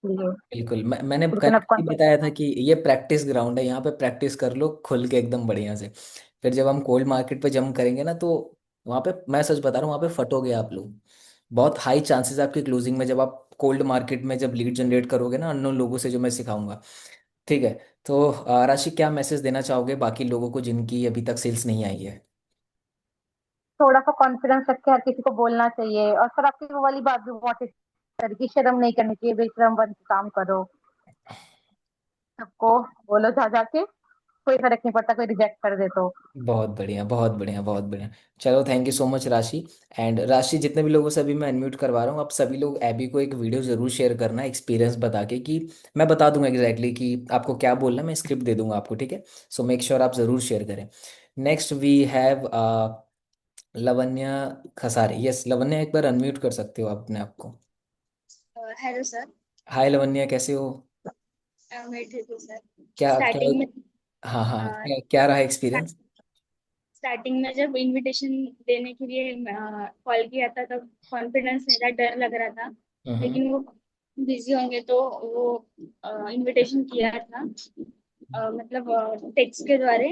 इसलिए। बिल्कुल, मैंने लेकिन अब कल बताया था कॉन्फिडेंस। कि ये प्रैक्टिस ग्राउंड है, यहाँ पे प्रैक्टिस कर लो खुल के एकदम बढ़िया से। फिर जब हम कोल्ड मार्केट पे जम करेंगे ना, तो वहाँ पे मैं सच बता रहा हूँ, वहाँ पे फटोगे आप लोग। बहुत हाई चांसेस आपकी क्लोजिंग में, जब आप कोल्ड मार्केट में जब लीड जनरेट करोगे ना अननोन लोगों से, जो मैं सिखाऊंगा। ठीक है। तो राशि, क्या मैसेज देना चाहोगे बाकी लोगों को जिनकी अभी तक सेल्स नहीं आई है? थोड़ा सा कॉन्फिडेंस रख के हर किसी को बोलना चाहिए। और सर आपकी वो वाली बात भी बहुत अच्छी की, शर्म नहीं करनी चाहिए, बेशरम बन के काम करो। सबको बोलो जा जाके, कोई फर्क नहीं पड़ता कोई रिजेक्ट कर दे तो। बहुत बढ़िया बहुत बढ़िया बहुत बढ़िया। चलो, थैंक यू सो मच राशि। एंड राशि, जितने भी लोगों से अभी मैं अनम्यूट करवा रहा हूँ, आप सभी लोग एबी को एक वीडियो जरूर शेयर करना एक्सपीरियंस बता के, कि मैं बता दूंगा एग्जैक्टली कि आपको क्या बोलना है, मैं स्क्रिप्ट दे दूंगा आपको। ठीक है। सो मेक श्योर आप जरूर शेयर करें। Next we have Lavanya Khasare. Yes Lavanya, एक बार अनम्यूट कर सकते हो आप अपने आप को? Hello sir. हाय लवन्या, कैसे हो? मैं ठीक हूँ सर। क्या क्या? स्टार्टिंग में हाँ हाँ, क्या रहा एक्सपीरियंस? स्टार्टिंग में जब इनविटेशन देने के लिए कॉल किया था, तब कॉन्फिडेंस मेरा डर लग रहा था। हम्म। लेकिन वो बिजी होंगे तो वो इनविटेशन किया था, मतलब टेक्स्ट के द्वारा।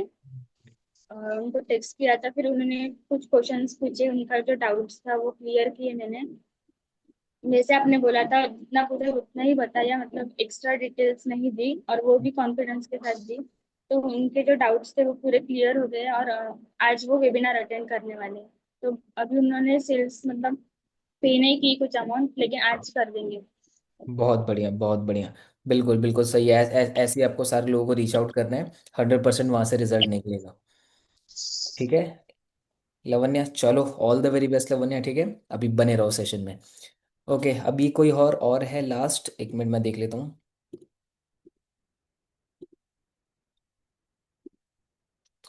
उनको टेक्स्ट किया था, फिर उन्होंने कुछ क्वेश्चंस पूछे, उनका जो डाउट्स था वो क्लियर किए मैंने। जैसे आपने बोला था जितना पूछा उतना ही बताया, मतलब एक्स्ट्रा डिटेल्स नहीं दी, और वो भी कॉन्फिडेंस के साथ दी। तो उनके जो डाउट्स थे वो पूरे क्लियर हो गए, और आज वो वेबिनार अटेंड करने वाले हैं। तो अभी उन्होंने सेल्स मतलब पे नहीं की कुछ अमाउंट, लेकिन आज कर देंगे। बहुत बढ़िया बहुत बढ़िया। बिल्कुल बिल्कुल सही है। ऐसे ही आपको सारे लोगों को रीच आउट करना है। 100% वहां से रिजल्ट निकलेगा। ठीक है लवन्या, चलो all the very best Lavanya. ठीक है, अभी बने रहो सेशन में। ओके, अभी कोई और है लास्ट? एक मिनट मैं देख लेता हूँ।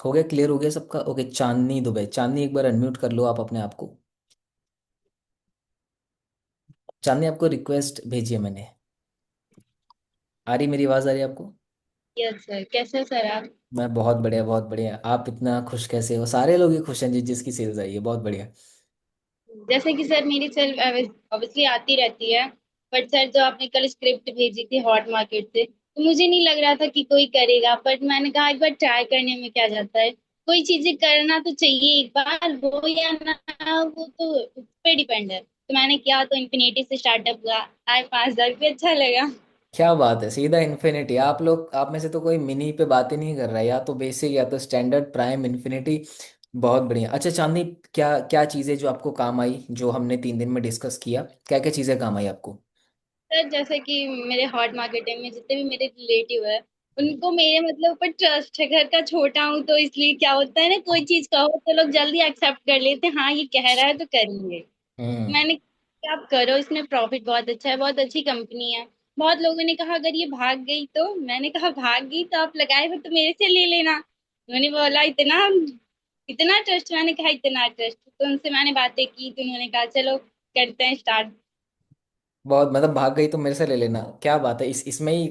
हो गया, क्लियर हो गया सबका? ओके, चांदनी दुबे, चांदनी एक बार अनम्यूट कर लो आप अपने आप को। चांदनी, आपको रिक्वेस्ट भेजी है मैंने। आ रही मेरी आवाज़? आ रही है आपको? यस सर, कैसे सर आप? मैं बहुत बढ़िया बहुत बढ़िया। आप इतना खुश कैसे हो? सारे लोग ही खुश हैं जिसकी सेल्स आई है, बहुत बढ़िया। जैसे कि सर मेरी सेल ऑब्वियसली आती रहती है, बट सर जो आपने कल स्क्रिप्ट भेजी थी हॉट मार्केट से, तो मुझे नहीं लग रहा था कि कोई करेगा, बट मैंने कहा एक बार ट्राई करने में क्या जाता है। कोई चीजें करना तो चाहिए एक बार, हो या ना वो तो उस पे डिपेंड है। तो मैंने किया, तो इन्फिनिटी से स्टार्टअप हुआ, आए 5,000 रुपये, अच्छा लगा। क्या बात है, सीधा इन्फिनिटी! आप लोग, आप में से तो कोई मिनी पे बात ही नहीं कर रहा है, या तो बेसिक या तो स्टैंडर्ड, प्राइम, इन्फिनिटी। बहुत बढ़िया। अच्छा चांदनी, क्या क्या चीज़ें जो आपको काम आई, जो हमने 3 दिन में डिस्कस किया, क्या क्या चीज़ें काम आई आपको? सर जैसे कि मेरे हॉट मार्केटिंग में जितने भी मेरे रिलेटिव है, उनको मेरे मतलब ऊपर ट्रस्ट है। घर का छोटा हूँ तो इसलिए क्या होता है ना, कोई चीज कहो तो लोग जल्दी एक्सेप्ट कर लेते हैं, हाँ ये कह रहा है तो करेंगे। हम्म। मैंने कहा, आप करो, इसमें प्रॉफिट बहुत अच्छा है, बहुत अच्छी कंपनी है। बहुत लोगों ने कहा अगर ये भाग गई तो, मैंने कहा भाग गई तो आप लगाए हो तो मेरे से ले लेना। उन्होंने बोला इतना इतना ट्रस्ट, मैंने कहा इतना ट्रस्ट, तो उनसे मैंने बातें की, तो उन्होंने कहा चलो करते हैं स्टार्ट। बहुत, मतलब भाग गई तो मेरे से ले लेना, क्या बात है! इसमें ही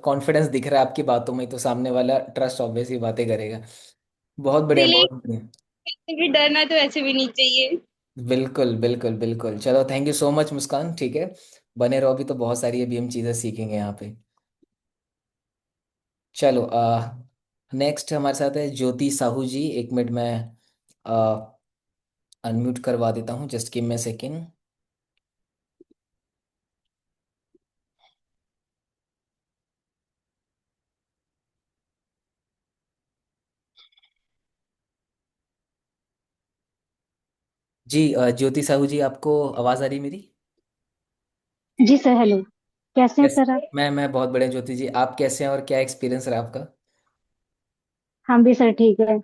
कॉन्फिडेंस दिख रहा है आपकी बातों में ही, तो सामने वाला ट्रस्ट ऑब्वियस ही बातें करेगा। बहुत बढ़िया इसीलिए बहुत बढ़िया। भी डरना तो ऐसे भी नहीं चाहिए। बिल्कुल बिल्कुल बिल्कुल। चलो, थैंक यू सो मच मुस्कान। ठीक है, बने रहो, अभी तो बहुत सारी अभी हम चीज़ें सीखेंगे यहाँ पे। चलो, नेक्स्ट हमारे साथ है ज्योति साहू जी। एक मिनट में अनम्यूट करवा देता हूँ, जस्ट गिव मी सेकेंड। जी ज्योति साहू जी, आपको आवाज़ आ रही है मेरी? जी सर, हेलो। कैसे हैं यस। सर आप? मैं बहुत बढ़िया ज्योति जी, आप कैसे हैं और क्या एक्सपीरियंस रहा आपका? हम भी सर ठीक है।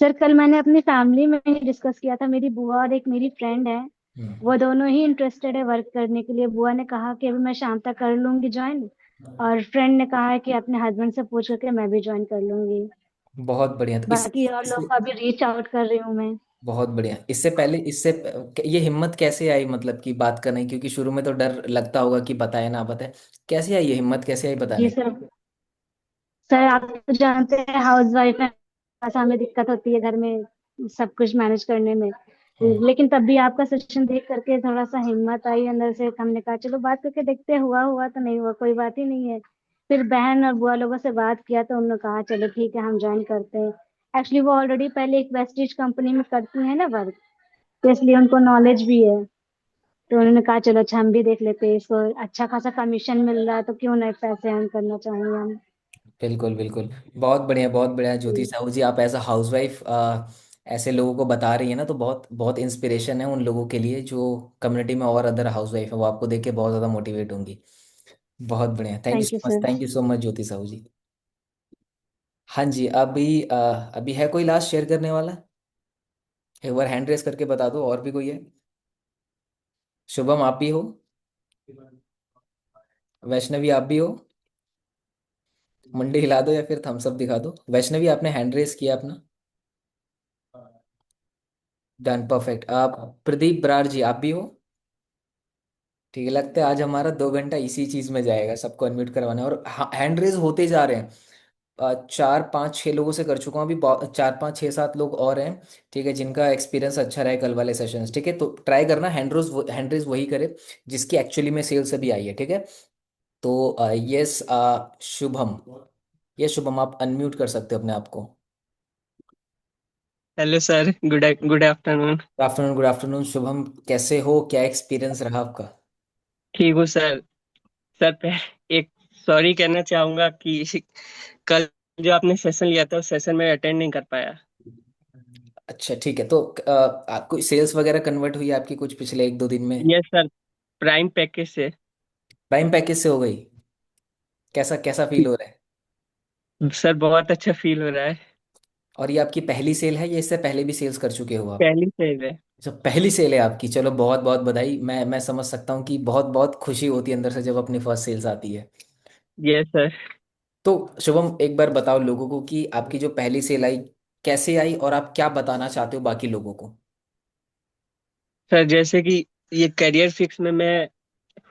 सर कल मैंने अपनी फैमिली में ही डिस्कस किया था, मेरी बुआ और एक मेरी फ्रेंड है, हम्म। वो दोनों ही इंटरेस्टेड है वर्क करने के लिए। बुआ ने कहा कि अभी मैं शाम तक कर लूंगी ज्वाइन, और फ्रेंड ने कहा है कि अपने हस्बैंड से पूछ करके मैं भी ज्वाइन कर लूंगी। बहुत बढ़िया। तो बाकी और लोग इससे को अभी रीच आउट कर रही हूँ मैं। बहुत बढ़िया। इससे पहले ये हिम्मत कैसे आई, मतलब कि बात करने की? क्योंकि शुरू में तो डर लगता होगा कि बताए ना बताए। कैसे आई ये हिम्मत, कैसे आई जी बताने की? सर। सर आप तो जानते हैं हाउस वाइफ है, थोड़ा हमें दिक्कत होती है घर में सब कुछ मैनेज करने में। हम्म। लेकिन तब भी आपका सेशन देख करके थोड़ा सा हिम्मत आई अंदर से, हमने कहा चलो बात करके देखते हैं, हुआ हुआ तो नहीं हुआ कोई बात ही नहीं है। फिर बहन और बुआ लोगों से बात किया तो उन्होंने कहा चलो ठीक है हम ज्वाइन करते हैं। एक्चुअली वो ऑलरेडी पहले एक वेस्टीज कंपनी में करती है ना वर्क, तो इसलिए उनको नॉलेज भी है। तो उन्होंने कहा चलो अच्छा हम भी देख लेते हैं इसको, अच्छा खासा कमीशन मिल रहा है तो क्यों नहीं पैसे अर्न करना चाहेंगे हम। बिल्कुल बिल्कुल। बहुत बढ़िया, बहुत बढ़िया ज्योति साहू जी। आप एज अ हाउस वाइफ ऐसे लोगों को बता रही है ना, तो बहुत बहुत इंस्पिरेशन है उन लोगों के लिए जो कम्युनिटी में और अदर हाउस वाइफ है, वो आपको देख के बहुत ज़्यादा मोटिवेट होंगी। बहुत बढ़िया, thank you thank you so much, sir. Thank you so much Jyoti Sahu ji. हाँ जी, अभी है कोई लास्ट शेयर करने वाला? एक बार हैंड रेस करके बता दो, और भी कोई है? शुभम आप भी हो? वैष्णवी आप भी हो? मुंडी हिला दो या फिर थम्स अप दिखा दो। वैष्णवी आपने हैंड रेस किया अपना? Done, perfect. आप प्रदीप बराड़ जी आप भी हो? ठीक है, लगता है आज हमारा 2 घंटा इसी चीज में जाएगा, सबको अनम्यूट करवाना है। और हैंड रेज होते जा रहे हैं। 4 5 6 लोगों से कर चुका हूँ, अभी 4 5 6 7 लोग और हैं। ठीक है, जिनका एक्सपीरियंस अच्छा रहा है कल वाले सेशंस। ठीक है, तो ट्राई करना हैंड रेज वही करे जिसकी एक्चुअली में सेल्स अभी आई है। ठीक है, तो यस शुभम, ये शुभम आप अनम्यूट कर सकते हो अपने आप को। Hello sir, good afternoon. Good afternoon, good afternoon Shubham. कैसे हो, क्या एक्सपीरियंस रहा आपका? ठीक हूँ सर। सर एक सॉरी कहना चाहूंगा कि कल जो आपने सेशन लिया था उस सेशन में अटेंड नहीं कर पाया। अच्छा ठीक है, तो आपको सेल्स वगैरह कन्वर्ट हुई है आपकी कुछ पिछले 1 2 दिन में? यस सर, प्राइम पैकेज से। प्राइम पैकेज से हो गई? कैसा कैसा फील हो रहा है? सर बहुत अच्छा फील हो रहा है। और ये आपकी पहली सेल है या इससे पहले भी सेल्स कर चुके हो आप? पहली से है। अच्छा, पहली सेल है आपकी। चलो बहुत बहुत बधाई। मैं समझ सकता हूँ कि बहुत बहुत खुशी होती है अंदर से जब अपनी फर्स्ट सेल्स आती है। Yes sir. तो शुभम एक बार बताओ लोगों को कि आपकी जो पहली सेल आई कैसे आई, और आप क्या बताना चाहते हो बाकी लोगों को? सर जैसे कि ये करियर फिक्स में मैं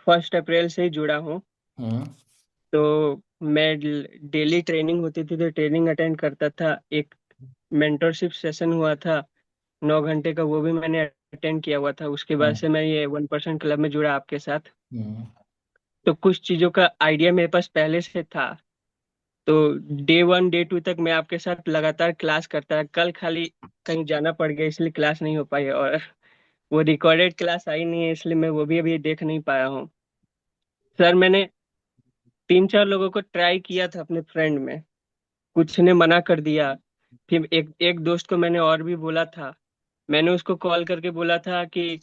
1 अप्रैल से ही जुड़ा हूँ। हम्म। तो मैं डेली ट्रेनिंग होती थी तो ट्रेनिंग अटेंड करता था। एक मेंटरशिप सेशन हुआ था 9 घंटे का, वो भी मैंने अटेंड किया हुआ था। उसके बाद हम्म। से मैं ये 1% क्लब में जुड़ा आपके साथ। हम्म। तो कुछ चीज़ों का आइडिया मेरे पास पहले से था। तो डे 1 डे 2 तक मैं आपके साथ लगातार क्लास करता है। कल खाली कहीं जाना पड़ गया इसलिए क्लास नहीं हो पाई, और वो रिकॉर्डेड क्लास आई नहीं है इसलिए मैं वो भी अभी देख नहीं पाया हूँ। सर मैंने 3 4 लोगों को ट्राई किया था अपने फ्रेंड में, कुछ ने मना कर दिया। फिर एक एक दोस्त को मैंने और भी बोला था। मैंने उसको कॉल करके बोला था कि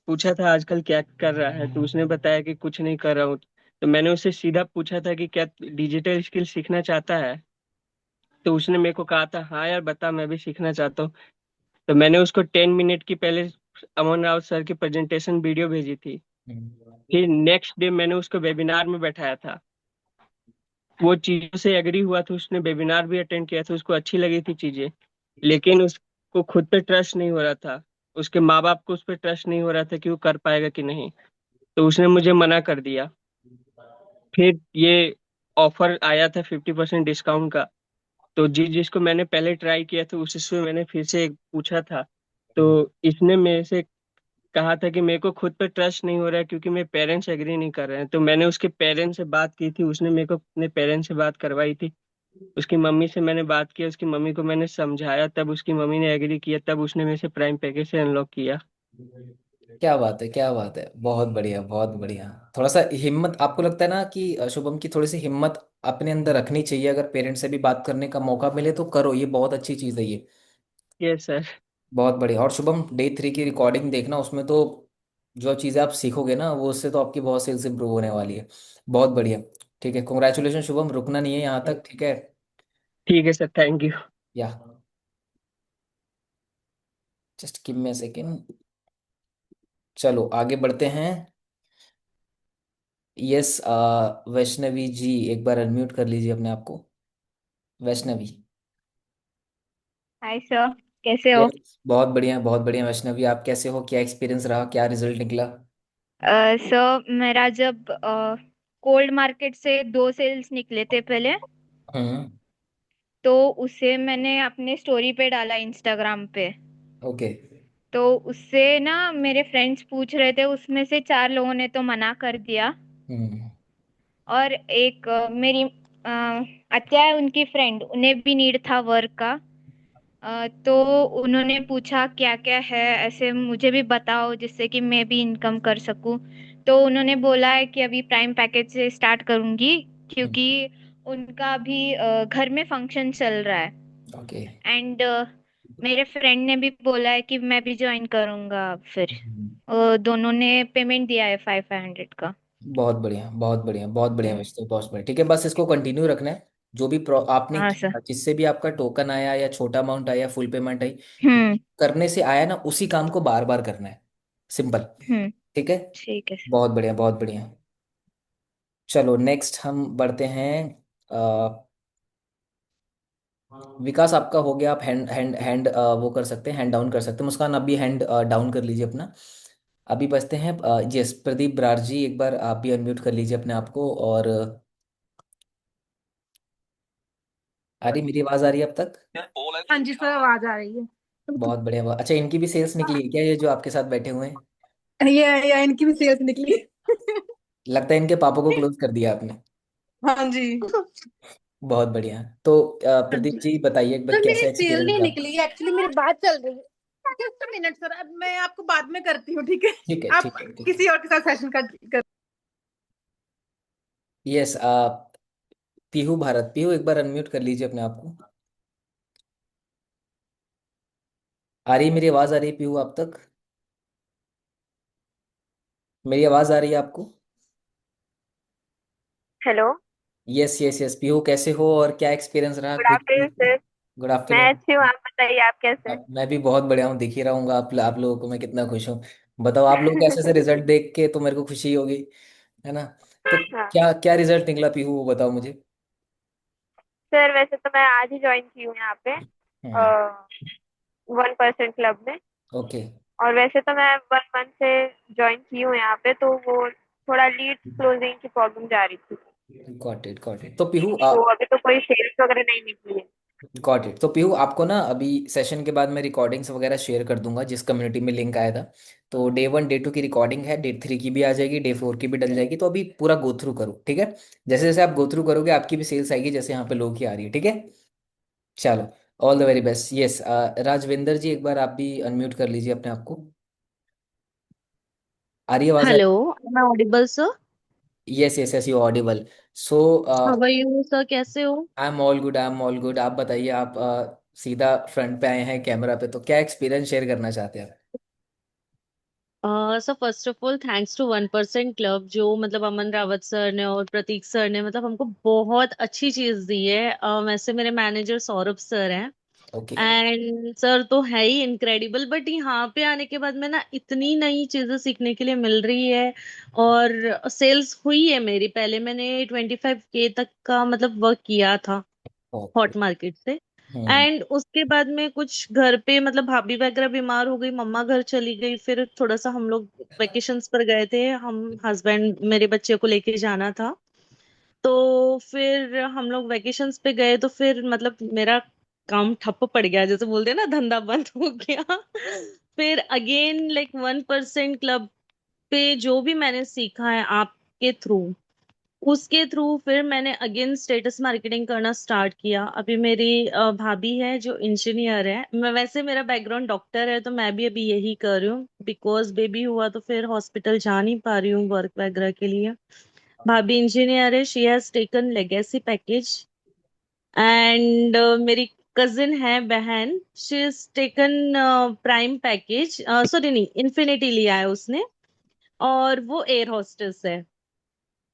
पूछा था आजकल क्या कर रहा है, तो उसने बताया कि कुछ नहीं कर रहा हूँ। तो मैंने उससे सीधा पूछा था कि क्या डिजिटल स्किल सीखना चाहता है। तो उसने मेरे को कहा था हाँ यार बता, मैं भी सीखना चाहता हूँ। तो मैंने उसको 10 मिनट की पहले अमन राउत सर की प्रेजेंटेशन वीडियो भेजी थी। हम्म। फिर नेक्स्ट डे मैंने उसको वेबिनार में बैठाया था। वो चीजों से एग्री हुआ था, उसने वेबिनार भी अटेंड किया था, उसको अच्छी लगी थी चीजें। लेकिन उसको खुद पे ट्रस्ट नहीं हो रहा था, उसके माँ बाप को उस पर ट्रस्ट नहीं हो रहा था कि वो कर पाएगा कि नहीं। तो उसने मुझे मना कर दिया। फिर ये ऑफर आया था 50% डिस्काउंट का। तो जिसको मैंने पहले ट्राई किया था उससे मैंने फिर से एक पूछा था। तो इसने मेरे से कहा था कि मेरे को खुद पे ट्रस्ट नहीं हो रहा है क्योंकि मेरे पेरेंट्स एग्री नहीं कर रहे हैं। तो मैंने उसके पेरेंट्स से बात की थी, उसने मेरे को अपने पेरेंट्स से बात करवाई थी। उसकी मम्मी से मैंने बात की, उसकी मम्मी को मैंने समझाया, तब उसकी मम्मी ने एग्री किया, तब उसने मेरे से प्राइम पैकेज से अनलॉक किया। क्या बात है, क्या बात है, बहुत बढ़िया, बहुत बढ़िया। थोड़ा सा हिम्मत, आपको लगता है ना कि शुभम की थोड़ी सी हिम्मत अपने अंदर रखनी चाहिए। अगर पेरेंट्स से भी बात करने का मौका मिले तो करो, ये बहुत अच्छी चीज़ है ये। ये सर। बहुत बढ़िया। और शुभम डे 3 की रिकॉर्डिंग देखना, उसमें तो जो चीज़ें आप सीखोगे ना वो उससे तो आपकी बहुत सेल्स इंप्रूव होने वाली है। बहुत बढ़िया। ठीक है, कॉन्ग्रेचुलेशन शुभम, रुकना नहीं है यहाँ तक। ठीक है। ठीक है सर, थैंक यू। या just give me a second. चलो आगे बढ़ते हैं। यस, वैष्णवी जी एक बार अनम्यूट कर लीजिए अपने आप को। वैष्णवी। हाय सर, कैसे हो? यस, बहुत बढ़िया वैष्णवी, आप कैसे हो? क्या एक्सपीरियंस रहा? क्या रिजल्ट निकला? सर मेरा जब कोल्ड मार्केट से 2 सेल्स निकले थे पहले, हम्म। तो उसे मैंने अपने स्टोरी पे डाला इंस्टाग्राम पे। ओके। तो उससे ना मेरे फ्रेंड्स पूछ रहे थे, उसमें से 4 लोगों ने तो मना कर दिया। हम्म। और एक मेरी अत्या है, उनकी फ्रेंड, उन्हें भी नीड था वर्क का। तो उन्होंने पूछा क्या क्या है ऐसे, मुझे भी बताओ जिससे कि मैं भी इनकम कर सकूं। तो उन्होंने बोला है कि अभी प्राइम पैकेज से स्टार्ट करूंगी, क्योंकि उनका अभी घर में फंक्शन चल रहा है। ओके। एंड मेरे फ्रेंड ने भी बोला है कि मैं भी ज्वाइन करूंगा फिर। दोनों ने पेमेंट दिया है 500 का। बहुत बढ़िया बहुत बढ़िया बहुत बढ़िया हम्म। वैष्णवी, बहुत बढ़िया। ठीक है, बस इसको कंटिन्यू रखना है। जो भी आपने हाँ सर। किया, जिससे भी आपका टोकन आया या छोटा अमाउंट आया, फुल पेमेंट आई, हम्म। करने से आया ना, उसी काम को बार बार करना है। सिंपल। हम्म। ठीक है। ठीक है सर। बहुत बढ़िया बहुत बढ़िया। चलो नेक्स्ट हम बढ़ते हैं। विकास आपका हो गया, आप हैंड हैंड हैंड वो कर सकते हैं, हैंड डाउन कर सकते हैं। मुस्कान आप भी हैंड डाउन कर लीजिए अपना। अभी बचते हैं यस, प्रदीप बरार जी एक बार आप भी अनम्यूट कर लीजिए अपने आप को। और आ रही मेरी आवाज, आ रही है अब तक? हाँ जी सर, आवाज आ रही है। बहुत बढ़िया अच्छा, इनकी भी सेल्स निकली है क्या, ये जो आपके साथ बैठे हुए हैं? ये इनकी भी सेल्स निकली। लगता है इनके पापा को क्लोज कर दिया आपने। हाँ जी। बहुत बढ़िया। तो हाँ प्रदीप जी जी बताइए एक बार, सर, मेरी कैसा सेल एक्सपीरियंस नहीं रहा? निकली है, एक्चुअली मेरी बात चल रही है। जस्ट मिनट सर, अब मैं आपको बाद में करती हूँ, ठीक है? ठीक है आप ठीक है ठीक है। किसी और के साथ सेशन कर। यस, पीहू भारत, पीहू एक बार अनम्यूट कर लीजिए अपने आप को। आ रही है मेरी आवाज, आ रही है पीहू आप तक? मेरी आवाज आ रही है आपको? Hello. Yes yes yes, Pihu कैसे हो और क्या एक्सपीरियंस रहा? Good quickly. Afternoon sir. Good मैं आफ्टरनून। अच्छी हूँ, आप बताइए आप कैसे हैं? मैं भी बहुत बढ़िया हूँ, दिख ही रहा हूँ आप लोगों को मैं कितना खुश हूँ। बताओ, आप लोग कैसे से रिजल्ट देख के तो मेरे को खुशी होगी, है ना? तो हाँ क्या क्या रिजल्ट निकला पीहू, वो बताओ मुझे। सर, वैसे तो मैं आज ही ज्वाइन की हूँ यहाँ पे हम्म। 1% क्लब में। ओके। और वैसे तो मैं 1 मंथ से ज्वाइन की हूँ यहाँ पे, तो वो थोड़ा लीड क्लोजिंग की प्रॉब्लम जा रही थी। Got it got it. तो पीहू तो अभी तो कोई सेल्स वगैरह नहीं निकली है। Got it. तो पीहू आपको ना अभी सेशन के बाद मैं रिकॉर्डिंग्स वगैरह शेयर कर दूंगा, जिस कम्युनिटी में लिंक आया था। तो डे 1 डे 2 की रिकॉर्डिंग है, डे 3 की भी आ जाएगी, डे 4 की भी डल जाएगी। तो अभी पूरा गो थ्रू करो, ठीक है? जैसे जैसे आप गो थ्रू करोगे आपकी भी सेल्स आएगी, जैसे यहाँ पे लोग की आ रही है, ठीक है? चलो, all the very best. Yes, Rajvinder ji एक बार आप भी अनम्यूट कर लीजिए अपने आप को। आ रही है आवाज? हेलो, मैं audible sir? Yes yes yes, you audible. So how are you sir, कैसे हो? I am all good, I am all good. आप बताइए, आप सीधा फ्रंट पे आए हैं कैमरा पे, तो क्या एक्सपीरियंस शेयर करना चाहते हैं आप? Sir first of all thanks to 1% club, जो मतलब अमन रावत सर ने और प्रतीक सर ने मतलब हमको बहुत अच्छी चीज दी है। वैसे मेरे मैनेजर सौरभ सर हैं, ओके। एंड सर तो है ही इनक्रेडिबल, बट यहाँ पे आने के बाद में ना इतनी नई चीजें सीखने के लिए मिल रही है। और सेल्स हुई है मेरी, पहले मैंने 25K तक का मतलब वर्क किया था ओके। हॉट मार्केट से। हम्म। एंड उसके बाद में कुछ घर पे मतलब भाभी वगैरह बीमार हो गई, मम्मा घर चली गई, फिर थोड़ा सा हम लोग वेकेशंस पर गए थे, हम हस्बैंड मेरे बच्चे को लेके जाना था। तो फिर हम लोग वेकेशंस पे गए, तो फिर मतलब मेरा काम ठप पड़ गया, जैसे बोलते हैं ना, धंधा बंद हो गया। फिर अगेन लाइक 1% क्लब पे जो भी मैंने सीखा है आपके थ्रू, उसके थ्रू फिर मैंने अगेन स्टेटस मार्केटिंग करना स्टार्ट किया। अभी मेरी भाभी है जो इंजीनियर है, मैं वैसे मेरा बैकग्राउंड डॉक्टर है, तो मैं भी अभी यही कर रही हूँ, बिकॉज बेबी हुआ तो फिर हॉस्पिटल जा नहीं पा रही हूँ वर्क वगैरह के लिए। भाभी इंजीनियर है, she has taken legacy package. And मेरी कजिन है बहन, she has taken prime package, sorry नहीं, इन्फिनिटी लिया है उसने, और वो एयर होस्टेस है।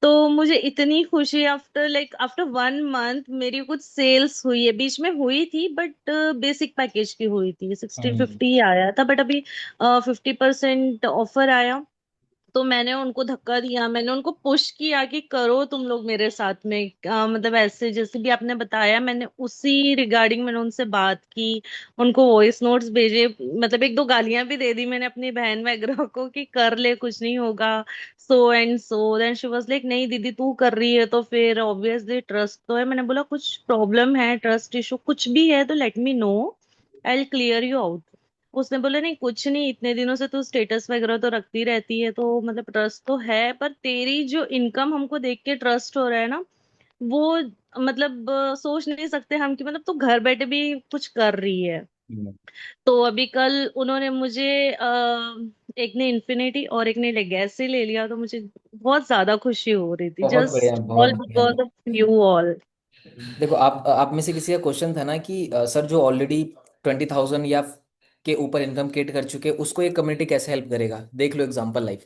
तो मुझे इतनी खुशी, आफ्टर 1 मंथ मेरी कुछ सेल्स हुई है, बीच में हुई थी बट बेसिक पैकेज की हुई थी, 60-50 आया था, बट अभी 50% ऑफर आया। तो मैंने उनको धक्का दिया, मैंने उनको पुश किया कि करो तुम लोग मेरे साथ में, मतलब ऐसे जैसे भी आपने बताया, मैंने उसी रिगार्डिंग मैंने उनसे बात की, उनको वॉइस नोट्स भेजे, मतलब एक दो गालियां भी दे दी मैंने अपनी बहन वगैरह को कि कर ले कुछ नहीं होगा, so and so. Then she was like नहीं दीदी तू कर रही है तो फिर ऑब्वियसली ट्रस्ट तो है। मैंने बोला कुछ प्रॉब्लम है, ट्रस्ट इशू कुछ भी है तो let me know, I will clear you out. उसने बोला नहीं कुछ नहीं, इतने दिनों से तू स्टेटस वगैरह तो रखती रहती है तो मतलब ट्रस्ट तो है, पर तेरी जो इनकम हमको देख के ट्रस्ट हो रहा है ना, वो मतलब सोच नहीं सकते हम कि मतलब तू घर बैठे भी कुछ कर रही है। तो अभी कल उन्होंने मुझे एक ने इन्फिनिटी और एक ने लेगेसी ले लिया, तो मुझे बहुत ज्यादा खुशी हो रही थी, बहुत बढ़िया, जस्ट बहुत ऑल बढ़िया। Because of you all. देखो, आप में से किसी का क्वेश्चन था ना कि सर जो ऑलरेडी 20,000 या के ऊपर इनकम क्रिएट कर चुके हैं उसको एक कम्युनिटी कैसे हेल्प करेगा। देख लो एग्जांपल लाइफ।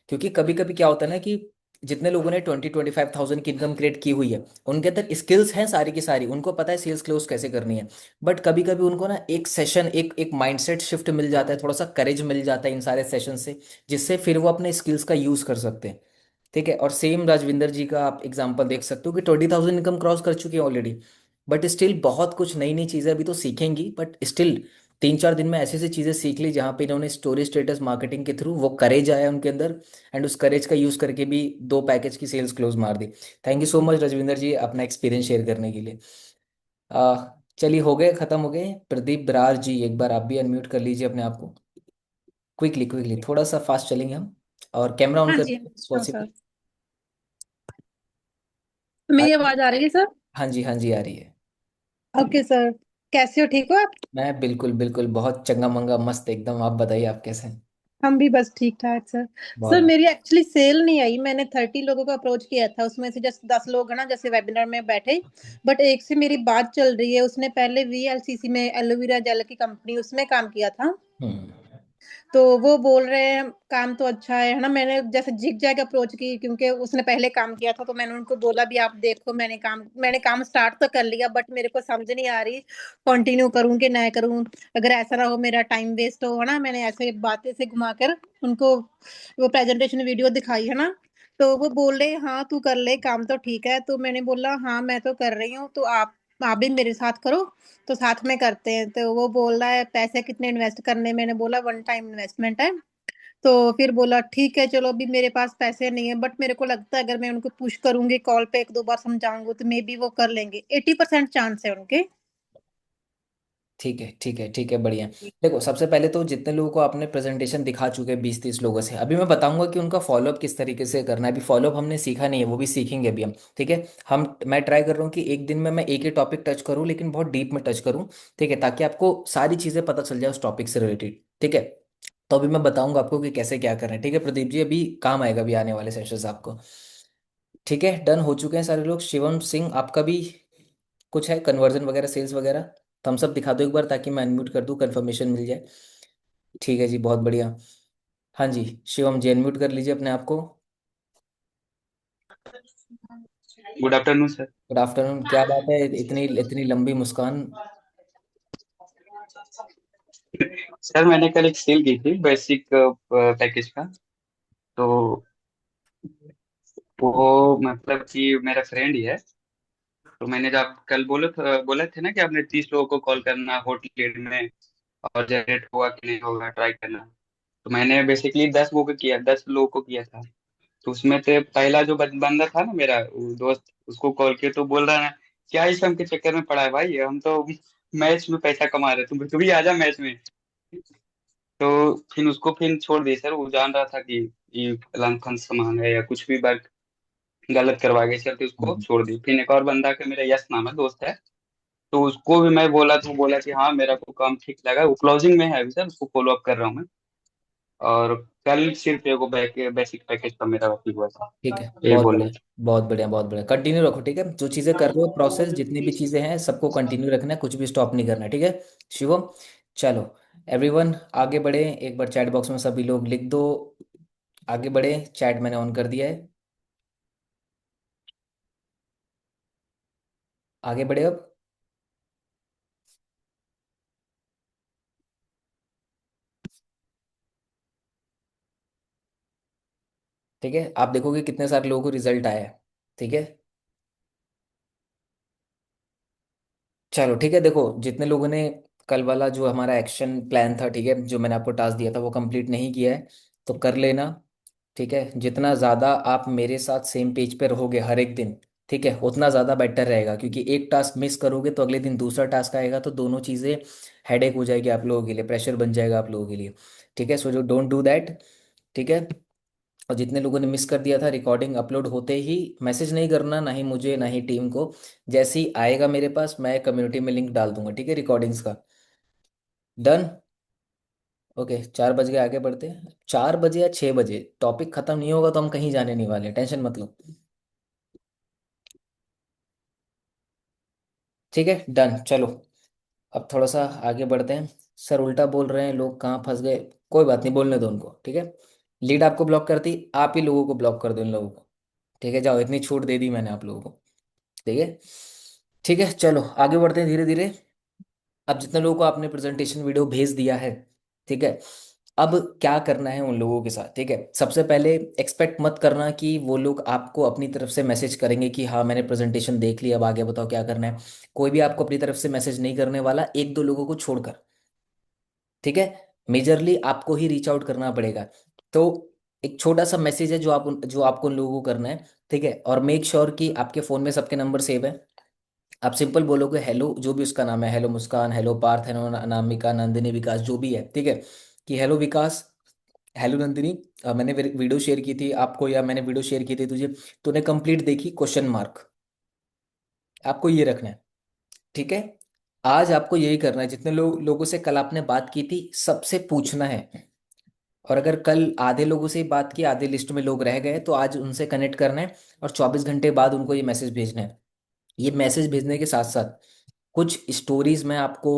क्योंकि कभी कभी क्या होता है ना कि जितने लोगों ने 20-25,000 की इनकम क्रिएट की हुई है उनके अंदर स्किल्स हैं सारी की सारी, उनको पता है सेल्स क्लोज कैसे करनी है। बट कभी कभी उनको ना एक सेशन, एक एक माइंडसेट शिफ्ट मिल जाता है, थोड़ा सा करेज मिल जाता है इन सारे सेशन से, जिससे फिर वो अपने स्किल्स का यूज कर सकते हैं। ठीक है। और सेम राजविंदर जी का आप एग्जांपल देख सकते हो कि 20,000 इनकम क्रॉस कर चुके हैं ऑलरेडी। बट स्टिल बहुत कुछ नई नई चीज़ें अभी तो सीखेंगी, बट स्टिल 3-4 दिन में ऐसी ऐसी चीज़ें सीख ली जहाँ पे इन्होंने स्टोरी स्टेटस मार्केटिंग के थ्रू वो करेज आया उनके अंदर, एंड उस करेज का यूज़ करके भी 2 पैकेज की सेल्स क्लोज मार दी। Thank you so much Rajvinder ji अपना एक्सपीरियंस शेयर करने के लिए। आ, चलिए, हो गए, खत्म हो गए। प्रदीप बरार जी एक बार आप भी अनम्यूट कर लीजिए अपने आप को। क्विकली क्विकली, थोड़ा सा फास्ट चलेंगे हम, और कैमरा ऑन हाँ कर जी। हाँ पॉसिबल। सर, मेरी आवाज आ रही है सर? हाँ जी, हाँ जी, आ रही है। ओके सर, कैसे हो, ठीक हो आप? मैं बिल्कुल बिल्कुल बहुत चंगा मंगा मस्त एकदम। आप बताइए आप कैसे हैं। हम भी बस ठीक ठाक सर। सर बहुत मेरी एक्चुअली सेल नहीं आई, मैंने 30 लोगों को अप्रोच किया था, उसमें से जस्ट 10 लोग है ना जैसे वेबिनार में बैठे। बट एक से मेरी बात चल रही है, उसने पहले VLCC में एलोवेरा जेल की कंपनी उसमें काम किया था। हम्म। तो वो बोल रहे हैं काम तो अच्छा है ना। मैंने जैसे जिग जैग अप्रोच की, क्योंकि उसने पहले काम किया था, तो मैंने उनको बोला भी आप देखो मैंने काम स्टार्ट तो कर लिया, बट मेरे को समझ नहीं आ रही कंटिन्यू करूं कि ना करूं। अगर ऐसा ना हो मेरा टाइम वेस्ट हो, है ना। मैंने ऐसे बातें से घुमाकर उनको वो प्रेजेंटेशन वीडियो दिखाई है ना। तो वो बोल रहे हाँ तू कर ले, काम तो ठीक है। तो मैंने बोला हाँ मैं तो कर रही हूँ, तो आप भी मेरे साथ करो, तो साथ में करते हैं। तो वो बोल रहा है पैसे कितने इन्वेस्ट करने, मैंने बोला 1 टाइम इन्वेस्टमेंट है। तो फिर बोला ठीक है चलो, अभी मेरे पास पैसे नहीं है, बट मेरे को लगता है अगर मैं उनको पुश करूंगी, कॉल पे 1-2 बार समझाऊंगी, तो मे बी वो कर लेंगे। 80% चांस है उनके। ठीक है, ठीक है, ठीक है, बढ़िया। देखो, सबसे पहले तो जितने लोगों को आपने प्रेजेंटेशन दिखा चुके हैं 20-30 लोगों से, अभी मैं बताऊंगा कि उनका फॉलोअप किस तरीके से करना है। अभी फॉलोअप हमने सीखा नहीं है, वो भी सीखेंगे अभी हम। ठीक है। मैं ट्राई कर रहा हूँ कि एक दिन में मैं एक ही टॉपिक टच करूँ, लेकिन बहुत डीप में टच करूँ। ठीक है, ताकि आपको सारी चीज़ें पता चल जाए उस टॉपिक से रिलेटेड। ठीक है। तो अभी मैं बताऊंगा आपको कि कैसे क्या करना है। ठीक है प्रदीप जी, अभी काम आएगा अभी आने वाले सेशंस आपको। ठीक है, डन हो चुके हैं सारे लोग। शिवम सिंह आपका भी कुछ है कन्वर्जन वगैरह, सेल्स वगैरह? थम्स अप दिखा दो एक बार ताकि मैं अनम्यूट कर दूं, कंफर्मेशन मिल जाए। ठीक है जी, बहुत बढ़िया। हाँ जी, शिवम जी अनम्यूट कर लीजिए अपने आप को। Good afternoon sir. Good afternoon. क्या बात है, इतनी इतनी लंबी मुस्कान। सर मैंने कल एक सेल की थी बेसिक पैकेज का। तो वो मतलब कि मेरा फ्रेंड ही है। तो मैंने जब कल बोले थे ना कि आपने 30 लोगों को कॉल करना हॉट लीड में, और जनरेट हुआ कि नहीं होगा ट्राई करना। तो मैंने बेसिकली 10 लोगों को किया था। तो उसमें से पहला जो बंदा था ना मेरा वो दोस्त, उसको कॉल किया तो बोल रहा है क्या इस हम के चक्कर में पड़ा है भाई, हम तो मैच में पैसा कमा रहे, तुम भी आजा मैच में। तो फिर उसको फिर छोड़ दिए सर। वो जान रहा था कि ये लमकन सामान है या कुछ भी बार गलत करवा के चलते, उसको हम्म, छोड़ दी। फिर एक और बंदा का मेरा यश नाम है दोस्त है, तो उसको भी मैं बोला तो वो बोला कि हाँ मेरा को काम ठीक लगा, वो क्लोजिंग में है अभी सर, उसको फॉलो अप कर रहा हूँ मैं। और कल सिर्फ एगो बेसिक पैकेज का मेरा अभी हुआ था, ठीक है, यही बहुत बोल रहे बढ़िया, बहुत बढ़िया, बहुत बढ़िया। कंटिन्यू रखो। ठीक है, जो चीज़ें कर रहे हो प्रोसेस, जितनी भी चीज़ें हैं सबको कंटिन्यू रखना है, कुछ भी स्टॉप नहीं करना है। ठीक है शिवम। चलो एवरीवन आगे बढ़े, एक बार चैट बॉक्स में सभी लोग लिख दो। आगे बढ़े, चैट मैंने ऑन कर दिया है। आगे बढ़े अब। ठीक है, आप देखोगे कितने सारे लोगों को रिजल्ट आया है। ठीक है, चलो ठीक है, देखो जितने लोगों ने कल वाला जो हमारा एक्शन प्लान था, ठीक है, जो मैंने आपको टास्क दिया था वो कंप्लीट नहीं किया है तो कर लेना। ठीक है, जितना ज़्यादा आप मेरे साथ सेम पेज पे रहोगे हर एक दिन, ठीक है, उतना ज़्यादा बेटर रहेगा, क्योंकि एक टास्क मिस करोगे तो अगले दिन दूसरा टास्क आएगा, तो दोनों चीज़ें हेडेक हो जाएगी आप लोगों के लिए, प्रेशर बन जाएगा आप लोगों के लिए। ठीक है, सो जो डोंट डू दैट। ठीक है, और जितने लोगों ने मिस कर दिया था, रिकॉर्डिंग अपलोड होते ही मैसेज नहीं करना, ना ही मुझे ना ही टीम को। जैसे ही आएगा मेरे पास मैं कम्युनिटी में लिंक डाल दूंगा, ठीक है, रिकॉर्डिंग्स का। डन। ओके, 4 बज गए, आगे बढ़ते हैं। 4 बजे या 6 बजे टॉपिक खत्म नहीं होगा तो हम कहीं जाने नहीं वाले, टेंशन मत लो। ठीक है, डन, चलो। अब थोड़ा सा आगे बढ़ते हैं। सर उल्टा बोल रहे हैं लोग, कहाँ फंस गए। कोई बात नहीं, बोलने दो उनको, ठीक है। लीड आपको ब्लॉक करती, आप ही लोगों को ब्लॉक कर दो इन लोगों को। ठीक है, जाओ, इतनी छूट दे दी मैंने आप लोगों को। ठीक है, ठीक है, चलो आगे बढ़ते हैं धीरे धीरे। अब जितने लोगों को आपने प्रेजेंटेशन वीडियो भेज दिया है, ठीक है, अब क्या करना है उन लोगों के साथ। ठीक है, सबसे पहले एक्सपेक्ट मत करना कि वो लोग आपको अपनी तरफ से मैसेज करेंगे कि हाँ मैंने प्रेजेंटेशन देख लिया, अब आगे बताओ क्या करना है। कोई भी आपको अपनी तरफ से मैसेज नहीं करने वाला, एक दो लोगों को छोड़कर। ठीक है, मेजरली आपको ही रीच आउट करना पड़ेगा। तो एक छोटा सा मैसेज है जो आपको उन लोगों को करना है। ठीक है, और मेक श्योर कि आपके फ़ोन में सबके नंबर सेव है। आप सिंपल बोलोगे हेलो, जो भी उसका नाम है, हेलो मुस्कान, हेलो पार्थ, हेलो अनामिका, नंदिनी, विकास, जो भी है, ठीक है, कि हेलो विकास, हेलो नंदिनी, मैंने वीडियो शेयर की थी आपको, या मैंने वीडियो शेयर की थी तुझे, तूने कंप्लीट देखी, क्वेश्चन मार्क। आपको ये रखना है। ठीक है, आज आपको यही करना है, जितने लोगों से कल आपने बात की थी सबसे पूछना है। और अगर कल आधे लोगों से ही बात की, आधे लिस्ट में लोग रह गए, तो आज उनसे कनेक्ट करना है और 24 घंटे बाद उनको ये मैसेज भेजना है। ये मैसेज भेजने के साथ साथ कुछ स्टोरीज मैं आपको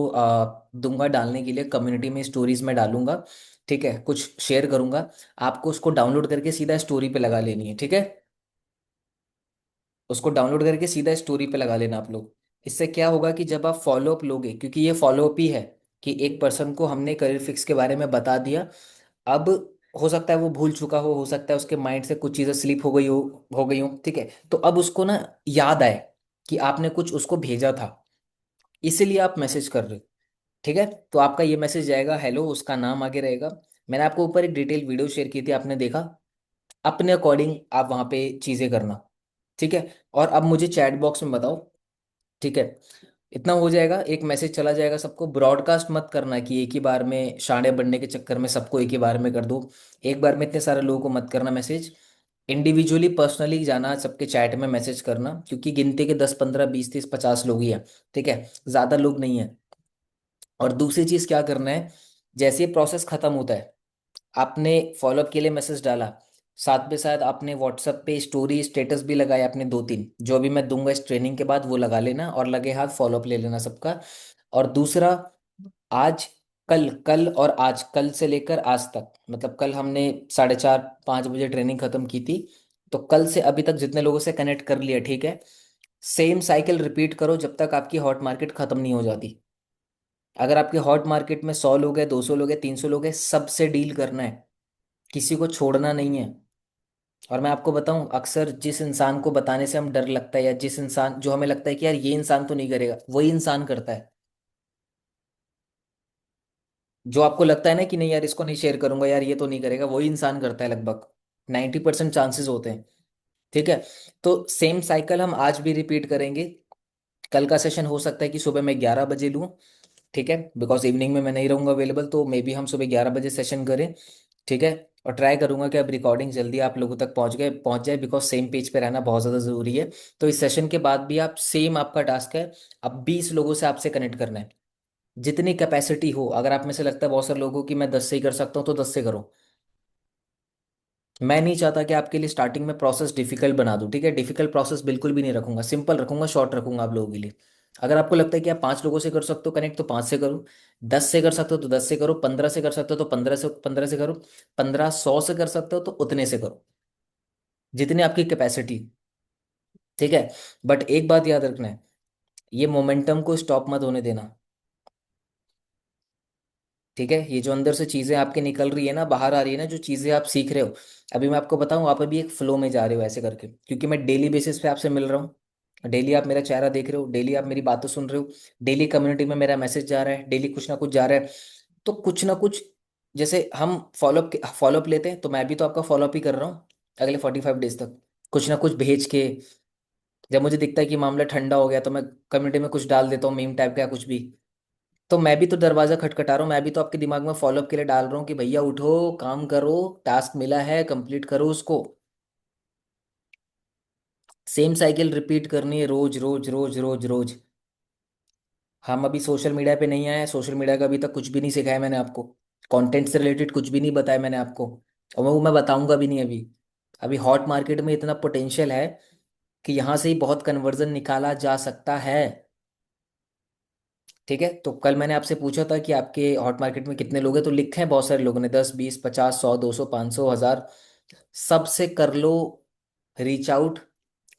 दूंगा डालने के लिए, कम्युनिटी में स्टोरीज में डालूंगा। ठीक है, कुछ शेयर करूंगा, आपको उसको डाउनलोड करके सीधा स्टोरी पे लगा लेनी है। ठीक है, उसको डाउनलोड करके सीधा स्टोरी पे लगा लेना आप लोग। इससे क्या होगा कि जब आप फॉलोअप लोगे, क्योंकि ये फॉलोअप ही है कि एक पर्सन को हमने करियर फिक्स के बारे में बता दिया। अब हो सकता है वो भूल चुका हो सकता है उसके माइंड से कुछ चीज़ें स्लिप हो गई हो। ठीक है, तो अब उसको ना याद आए कि आपने कुछ उसको भेजा था, इसीलिए आप मैसेज कर रहे हो। ठीक है, तो आपका ये मैसेज जाएगा, हेलो, उसका नाम आगे रहेगा। मैंने आपको ऊपर एक डिटेल वीडियो शेयर की थी, आपने देखा। अपने अकॉर्डिंग आप वहाँ पे चीज़ें करना। ठीक है, और अब मुझे चैट बॉक्स में बताओ। ठीक है, इतना हो जाएगा, एक मैसेज चला जाएगा सबको। ब्रॉडकास्ट मत करना कि एक ही बार में शाणे बनने के चक्कर में सबको एक ही बार में कर दो। एक बार में इतने सारे लोगों को मत करना मैसेज। इंडिविजुअली पर्सनली जाना, सबके चैट में मैसेज करना, क्योंकि गिनती के 10 15 20 30 50 लोग ही हैं। ठीक है, ज़्यादा लोग नहीं हैं। और दूसरी चीज़ क्या करना है, जैसे ये प्रोसेस खत्म होता है, आपने फॉलोअप के लिए मैसेज डाला, साथ में साथ आपने व्हाट्सएप पे स्टोरी स्टेटस भी लगाया अपने 2 3, जो भी मैं दूंगा इस ट्रेनिंग के बाद वो लगा लेना, और लगे हाथ फॉलोअप ले लेना सबका। और दूसरा, आज, कल कल और आज, कल से लेकर आज तक, मतलब कल हमने 4:30 5 बजे ट्रेनिंग खत्म की थी, तो कल से अभी तक जितने लोगों से कनेक्ट कर लिया, ठीक है, सेम साइकिल रिपीट करो जब तक आपकी हॉट मार्केट खत्म नहीं हो जाती। अगर आपके हॉट मार्केट में 100 लोग हैं, 200 लोग हैं, 300 लोग हैं, सबसे डील करना है, किसी को छोड़ना नहीं है। और मैं आपको बताऊं, अक्सर जिस इंसान को बताने से हम डर लगता है, या जिस इंसान जो हमें लगता है कि यार ये इंसान तो नहीं करेगा, वही इंसान करता है। जो आपको लगता है ना कि नहीं यार इसको नहीं शेयर करूंगा, यार ये तो नहीं करेगा, वही इंसान करता है लगभग। 90% चांसेस होते हैं। ठीक है, तो सेम साइकिल हम आज भी रिपीट करेंगे। कल का सेशन हो सकता है कि सुबह मैं 11 बजे लूँ। ठीक है, बिकॉज इवनिंग में मैं नहीं रहूंगा अवेलेबल, तो मे बी हम सुबह 11 बजे सेशन करें। ठीक है, और ट्राई करूंगा कि अब रिकॉर्डिंग जल्दी आप लोगों तक पहुंच जाए, बिकॉज सेम पेज पे रहना बहुत ज़्यादा ज़रूरी है। तो इस सेशन के बाद भी आप सेम, आपका टास्क है अब 20 लोगों से आपसे कनेक्ट करना है। जितनी कैपेसिटी हो, अगर आप में से लगता है बहुत सारे लोगों की मैं 10 से ही कर सकता हूँ, तो 10 से करो। मैं नहीं चाहता कि आपके लिए स्टार्टिंग में प्रोसेस डिफिकल्ट बना दूं। ठीक है, डिफिकल्ट प्रोसेस बिल्कुल भी नहीं रखूंगा, सिंपल रखूंगा, शॉर्ट रखूंगा आप लोगों के लिए। अगर आपको लगता है कि आप 5 लोगों से कर सकते हो कनेक्ट, तो 5 से करो। 10 से कर सकते हो तो 10 से करो। 15 से कर सकते हो तो 15 से करो। 1500 से कर सकते हो तो उतने से करो, जितनी आपकी कैपेसिटी। ठीक है, बट एक बात याद रखना है, ये मोमेंटम को स्टॉप मत होने देना। ठीक है, ये जो अंदर से चीजें आपके निकल रही है ना, बाहर आ रही है ना, जो चीजें आप सीख रहे हो, अभी मैं आपको बताऊं, आप अभी एक फ्लो में जा रहे हो ऐसे करके, क्योंकि मैं डेली बेसिस पे आपसे मिल रहा हूँ, डेली आप मेरा चेहरा देख रहे हो, डेली आप मेरी बातें सुन रहे हो, डेली कम्युनिटी में मेरा मैसेज जा रहा है, डेली कुछ ना कुछ जा रहा है। तो कुछ ना कुछ, जैसे हम फॉलोअप लेते हैं, तो मैं भी तो आपका फॉलोअप ही कर रहा हूँ अगले 45 डेज तक, कुछ ना कुछ भेज के। जब मुझे दिखता है कि मामला ठंडा हो गया, तो मैं कम्युनिटी में कुछ डाल देता हूँ, मीम टाइप का या कुछ भी। तो मैं भी तो दरवाजा खटखटा रहा हूँ, मैं भी तो आपके दिमाग में फॉलोअप के लिए डाल रहा हूँ कि भैया उठो, काम करो, टास्क मिला है, कंप्लीट करो उसको। सेम साइकिल रिपीट करनी है, रोज रोज रोज रोज रोज। हम अभी सोशल मीडिया पे नहीं आए हैं, सोशल मीडिया का अभी तक कुछ भी नहीं सिखाया मैंने आपको, कंटेंट से रिलेटेड कुछ भी नहीं बताया मैंने आपको, और वो मैं बताऊंगा भी नहीं अभी। अभी हॉट मार्केट में इतना पोटेंशियल है कि यहाँ से ही बहुत कन्वर्जन निकाला जा सकता है। ठीक है, तो कल मैंने आपसे पूछा था कि आपके हॉट मार्केट में कितने लोग हैं, तो लिखे हैं बहुत सारे लोगों ने, 10 20 50 100 200 500 1000। सबसे कर लो रीच आउट,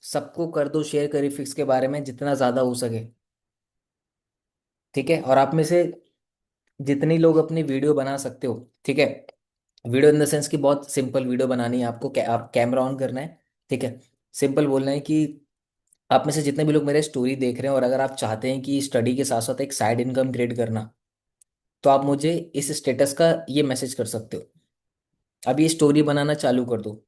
सबको कर दो शेयर करी फिक्स के बारे में जितना ज़्यादा हो सके। ठीक है, और आप में से जितनी लोग अपनी वीडियो बना सकते हो, ठीक है, वीडियो इन द सेंस कि बहुत सिंपल वीडियो बनानी है आपको, आप कैमरा ऑन करना है, ठीक है, सिंपल बोलना है कि आप में से जितने भी लोग मेरे स्टोरी देख रहे हैं, और अगर आप चाहते हैं कि स्टडी के साथ साथ एक साइड इनकम क्रिएट करना, तो आप मुझे इस स्टेटस का ये मैसेज कर सकते हो, अब ये स्टोरी बनाना चालू कर दो।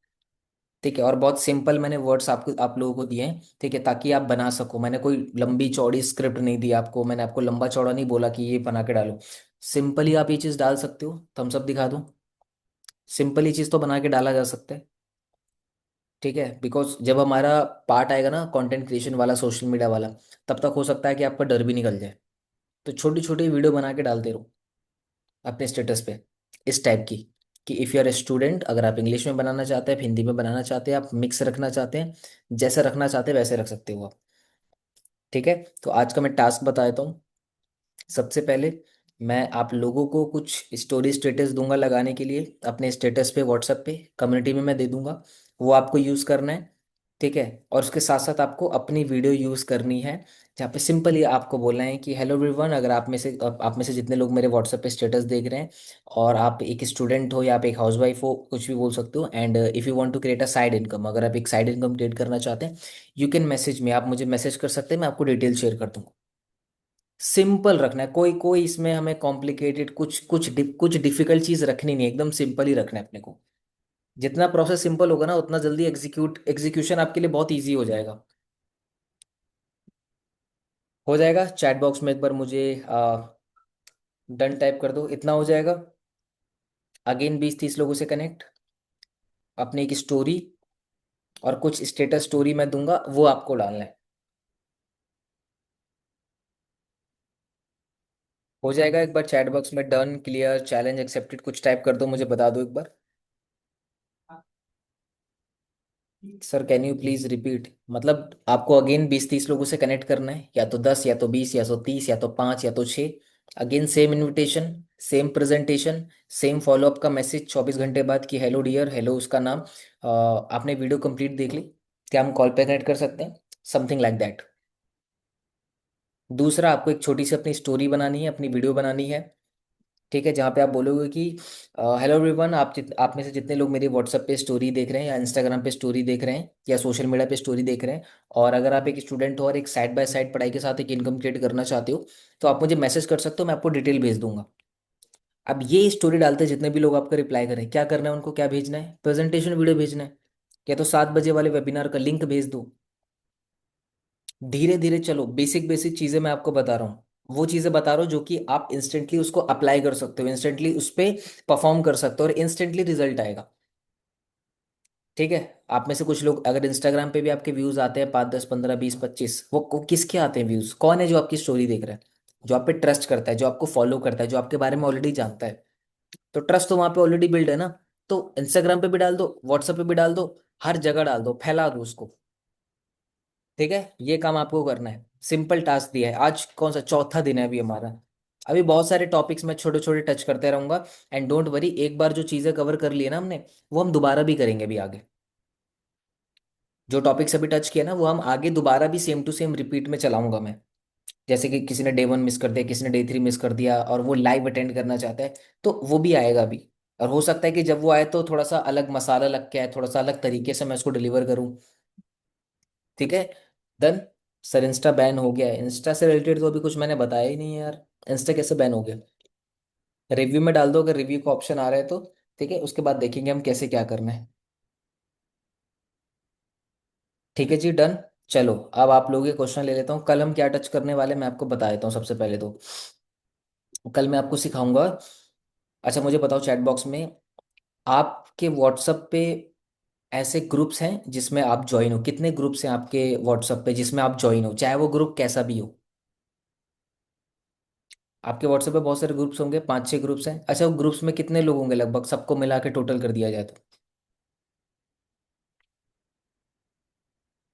ठीक है, और बहुत सिंपल मैंने वर्ड्स आपको आप लोगों को दिए हैं, ठीक है, ताकि आप बना सको। मैंने कोई लंबी चौड़ी स्क्रिप्ट नहीं दी आपको, मैंने आपको लंबा चौड़ा नहीं बोला कि ये बना के डालो। सिंपली आप ये चीज़ डाल सकते हो, थम्स अप दिखा दूँ, सिंपल ये चीज़ तो बना के डाला जा सकता है। ठीक है, बिकॉज जब हमारा पार्ट आएगा ना कंटेंट क्रिएशन वाला, सोशल मीडिया वाला, तब तक हो सकता है कि आपका डर भी निकल जाए। तो छोटी छोटी वीडियो बना के डालते रहो अपने स्टेटस पे, इस टाइप की, कि if you are a student, अगर आप इंग्लिश में बनाना चाहते हैं, आप हिंदी में बनाना चाहते हैं, आप मिक्स रखना चाहते हैं, जैसे रखना चाहते हैं वैसे रख सकते हो आप। ठीक है, तो आज का मैं टास्क बता देता हूँ। सबसे पहले मैं आप लोगों को कुछ स्टोरी स्टेटस दूंगा लगाने के लिए, अपने स्टेटस पे व्हाट्सएप पे कम्युनिटी में मैं दे दूंगा, वो आपको यूज़ करना है। ठीक है, और उसके साथ साथ आपको अपनी वीडियो यूज़ करनी है, जहाँ पे सिंपली आपको बोलना है कि हेलो एवरीवन, अगर आप में से जितने लोग मेरे व्हाट्सएप पे स्टेटस देख रहे हैं, और आप एक स्टूडेंट हो या आप एक हाउसवाइफ हो, कुछ भी बोल सकते हो, and if you want to create a side income, अगर आप एक साइड इनकम क्रिएट करना चाहते हैं, यू कैन मैसेज मी, आप मुझे मैसेज कर सकते हैं, मैं आपको डिटेल शेयर कर दूंगा। सिंपल रखना है, कोई कोई इसमें हमें कॉम्प्लिकेटेड कुछ डिफिकल्ट चीज रखनी नहीं है, एकदम सिंपल ही रखना है अपने को। जितना प्रोसेस सिंपल होगा ना, उतना जल्दी एग्जीक्यूशन आपके लिए बहुत इजी हो जाएगा। हो जाएगा, चैट बॉक्स में एक बार मुझे डन टाइप कर दो, इतना हो जाएगा। अगेन 20 30 लोगों से कनेक्ट, अपनी एक स्टोरी और कुछ स्टेटस स्टोरी मैं दूंगा, वो आपको डालना है। हो जाएगा, एक बार चैट बॉक्स में डन, क्लियर, चैलेंज एक्सेप्टेड कुछ टाइप कर दो, मुझे बता दो एक बार। Sir can you please repeat, मतलब आपको अगेन 20 30 लोगों से कनेक्ट करना है, या तो 10 या तो 20 या तो 30 या तो 5 या तो 6। Again same invitation, same presentation, same follow up का मैसेज 24 घंटे बाद कि हेलो डियर, हेलो उसका नाम, आपने वीडियो कंप्लीट देख ली, क्या हम कॉल पे कनेक्ट कर सकते हैं, समथिंग लाइक दैट। दूसरा, आपको एक छोटी सी अपनी स्टोरी बनानी है, अपनी वीडियो बनानी है, ठीक है, जहाँ पे आप बोलोगे कि हेलो एवरीवन, आप में से जितने लोग मेरी व्हाट्सएप पे स्टोरी देख रहे हैं, या इंस्टाग्राम पे स्टोरी देख रहे हैं, या सोशल मीडिया पे स्टोरी देख रहे हैं, और अगर आप एक स्टूडेंट हो और एक साइड बाय साइड पढ़ाई के साथ एक इनकम क्रिएट करना चाहते हो, तो आप मुझे मैसेज कर सकते हो, मैं आपको डिटेल भेज दूंगा। अब ये स्टोरी डालते जितने भी लोग आपका रिप्लाई करें, क्या करना है उनको, क्या भेजना है, प्रेजेंटेशन वीडियो भेजना है, या तो 7 बजे वाले वेबिनार का लिंक भेज दो। धीरे धीरे चलो, बेसिक बेसिक चीजें मैं आपको बता रहा हूँ, वो चीजें बता रहा हूँ जो कि आप इंस्टेंटली उसको अप्लाई कर सकते हो, इंस्टेंटली उस पे परफॉर्म कर सकते हो, और इंस्टेंटली रिजल्ट आएगा। ठीक है, आप में से कुछ लोग, अगर इंस्टाग्राम पे भी आपके व्यूज आते हैं 5 10 15 20 25, वो किसके आते हैं व्यूज, कौन है जो आपकी स्टोरी देख रहा है, जो आप पे ट्रस्ट करता है, जो आपको फॉलो करता है, जो आपके बारे में ऑलरेडी जानता है। तो ट्रस्ट तो वहां पे ऑलरेडी बिल्ड है ना, तो इंस्टाग्राम पे भी डाल दो, व्हाट्सएप पे भी डाल दो, हर जगह डाल दो, फैला दो उसको। ठीक है, ये काम आपको करना है, सिंपल टास्क दिया है। आज कौन सा चौथा दिन है अभी हमारा, अभी बहुत सारे टॉपिक्स मैं छोटे छोटे टच करते रहूंगा, एंड डोंट वरी, एक बार जो चीजें कवर कर ली है ना हमने, वो हम दोबारा भी करेंगे अभी आगे। जो टॉपिक्स अभी टच किया ना, वो हम आगे दोबारा भी सेम टू सेम रिपीट में चलाऊंगा मैं। जैसे कि किसी ने डे 1 मिस कर दिया, किसी ने डे 3 मिस कर दिया, और वो लाइव अटेंड करना चाहता है, तो वो भी आएगा अभी। और हो सकता है कि जब वो आए तो थोड़ा सा अलग मसाला लग के आए, थोड़ा सा अलग तरीके से मैं उसको डिलीवर करूँ। ठीक है। देन सर, इंस्टा बैन हो गया है। इंस्टा से रिलेटेड तो अभी कुछ मैंने बताया ही नहीं है यार। इंस्टा कैसे बैन हो गया? रिव्यू में डाल दो अगर रिव्यू का ऑप्शन आ रहा है तो। ठीक है, उसके बाद देखेंगे हम कैसे क्या करना है। ठीक है जी, डन। चलो, अब आप लोगों के क्वेश्चन ले लेता हूँ। कल हम क्या टच करने वाले हैं, मैं आपको बता देता हूँ सबसे पहले तो। कल मैं आपको सिखाऊंगा। अच्छा, मुझे बताओ चैट बॉक्स में आपके व्हाट्सएप पे ऐसे ग्रुप्स हैं जिसमें आप ज्वाइन हो? कितने ग्रुप्स हैं आपके व्हाट्सएप पे जिसमें आप ज्वाइन हो, चाहे वो ग्रुप कैसा भी हो? आपके व्हाट्सएप पे बहुत सारे ग्रुप्स होंगे, 5-6 ग्रुप्स हैं। अच्छा, वो ग्रुप्स में कितने लोग होंगे लगभग, सबको मिला के टोटल कर दिया जाए तो?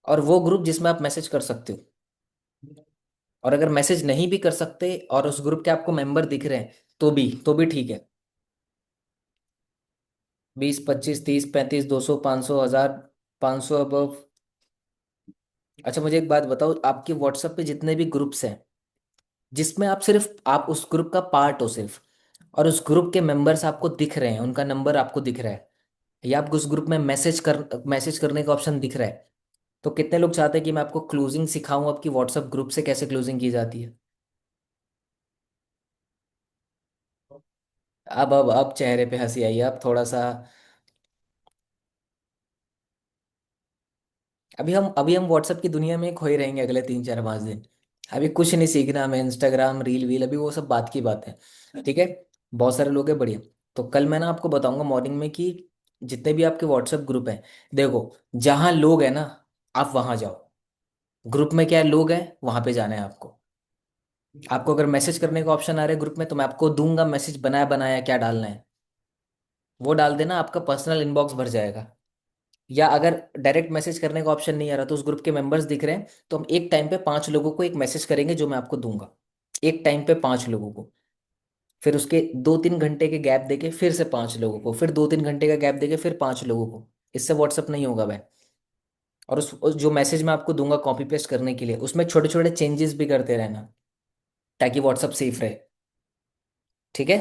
और वो ग्रुप जिसमें आप मैसेज कर सकते हो। और अगर मैसेज नहीं भी कर सकते और उस ग्रुप के आपको मेंबर दिख रहे हैं, तो भी ठीक है। 20, 25, 30, 35, 200, 500, 1000, 500 अबव। अच्छा, मुझे एक बात बताओ, आपके व्हाट्सएप पे जितने भी ग्रुप्स हैं जिसमें आप सिर्फ आप उस ग्रुप का पार्ट हो सिर्फ, और उस ग्रुप के मेंबर्स आपको दिख रहे हैं, उनका नंबर आपको दिख रहा है, या आपको उस ग्रुप में मैसेज करने का ऑप्शन दिख रहा है, तो कितने लोग चाहते हैं कि मैं आपको क्लोजिंग सिखाऊं आपकी व्हाट्सएप ग्रुप से कैसे क्लोजिंग की जाती है? अब चेहरे पे हंसी आई है, अब थोड़ा सा। अभी हम व्हाट्सएप की दुनिया में खोए रहेंगे अगले 3, 4, 5 दिन। अभी कुछ नहीं सीखना हमें, इंस्टाग्राम रील वील अभी वो सब बात की बात है। ठीक है। बहुत सारे लोग हैं, बढ़िया। तो कल मैं ना आपको बताऊंगा मॉर्निंग में कि जितने भी आपके व्हाट्सएप ग्रुप हैं, देखो, जहाँ लोग हैं ना, आप वहाँ जाओ। ग्रुप में क्या है, लोग हैं, वहाँ पे जाना है आपको। आपको अगर मैसेज करने का ऑप्शन आ रहा है ग्रुप में, तो मैं आपको दूंगा मैसेज, बनाया बनाया क्या डालना है वो डाल देना, आपका पर्सनल इनबॉक्स भर जाएगा। या अगर डायरेक्ट मैसेज करने का ऑप्शन नहीं आ रहा तो उस ग्रुप के मेंबर्स दिख रहे हैं, तो हम एक टाइम पे 5 लोगों को एक मैसेज करेंगे जो मैं आपको दूंगा। एक टाइम पे 5 लोगों को। फिर उसके 2-3 घंटे के गैप देके फिर से 5 लोगों को, फिर 2-3 घंटे का गैप देके फिर 5 लोगों को। इससे व्हाट्सअप नहीं होगा भाई। और उस जो मैसेज मैं आपको दूंगा कॉपी पेस्ट करने के लिए, उसमें छोटे छोटे चेंजेस भी करते रहना, ताकि व्हाट्सअप सेफ रहे। ठीक है।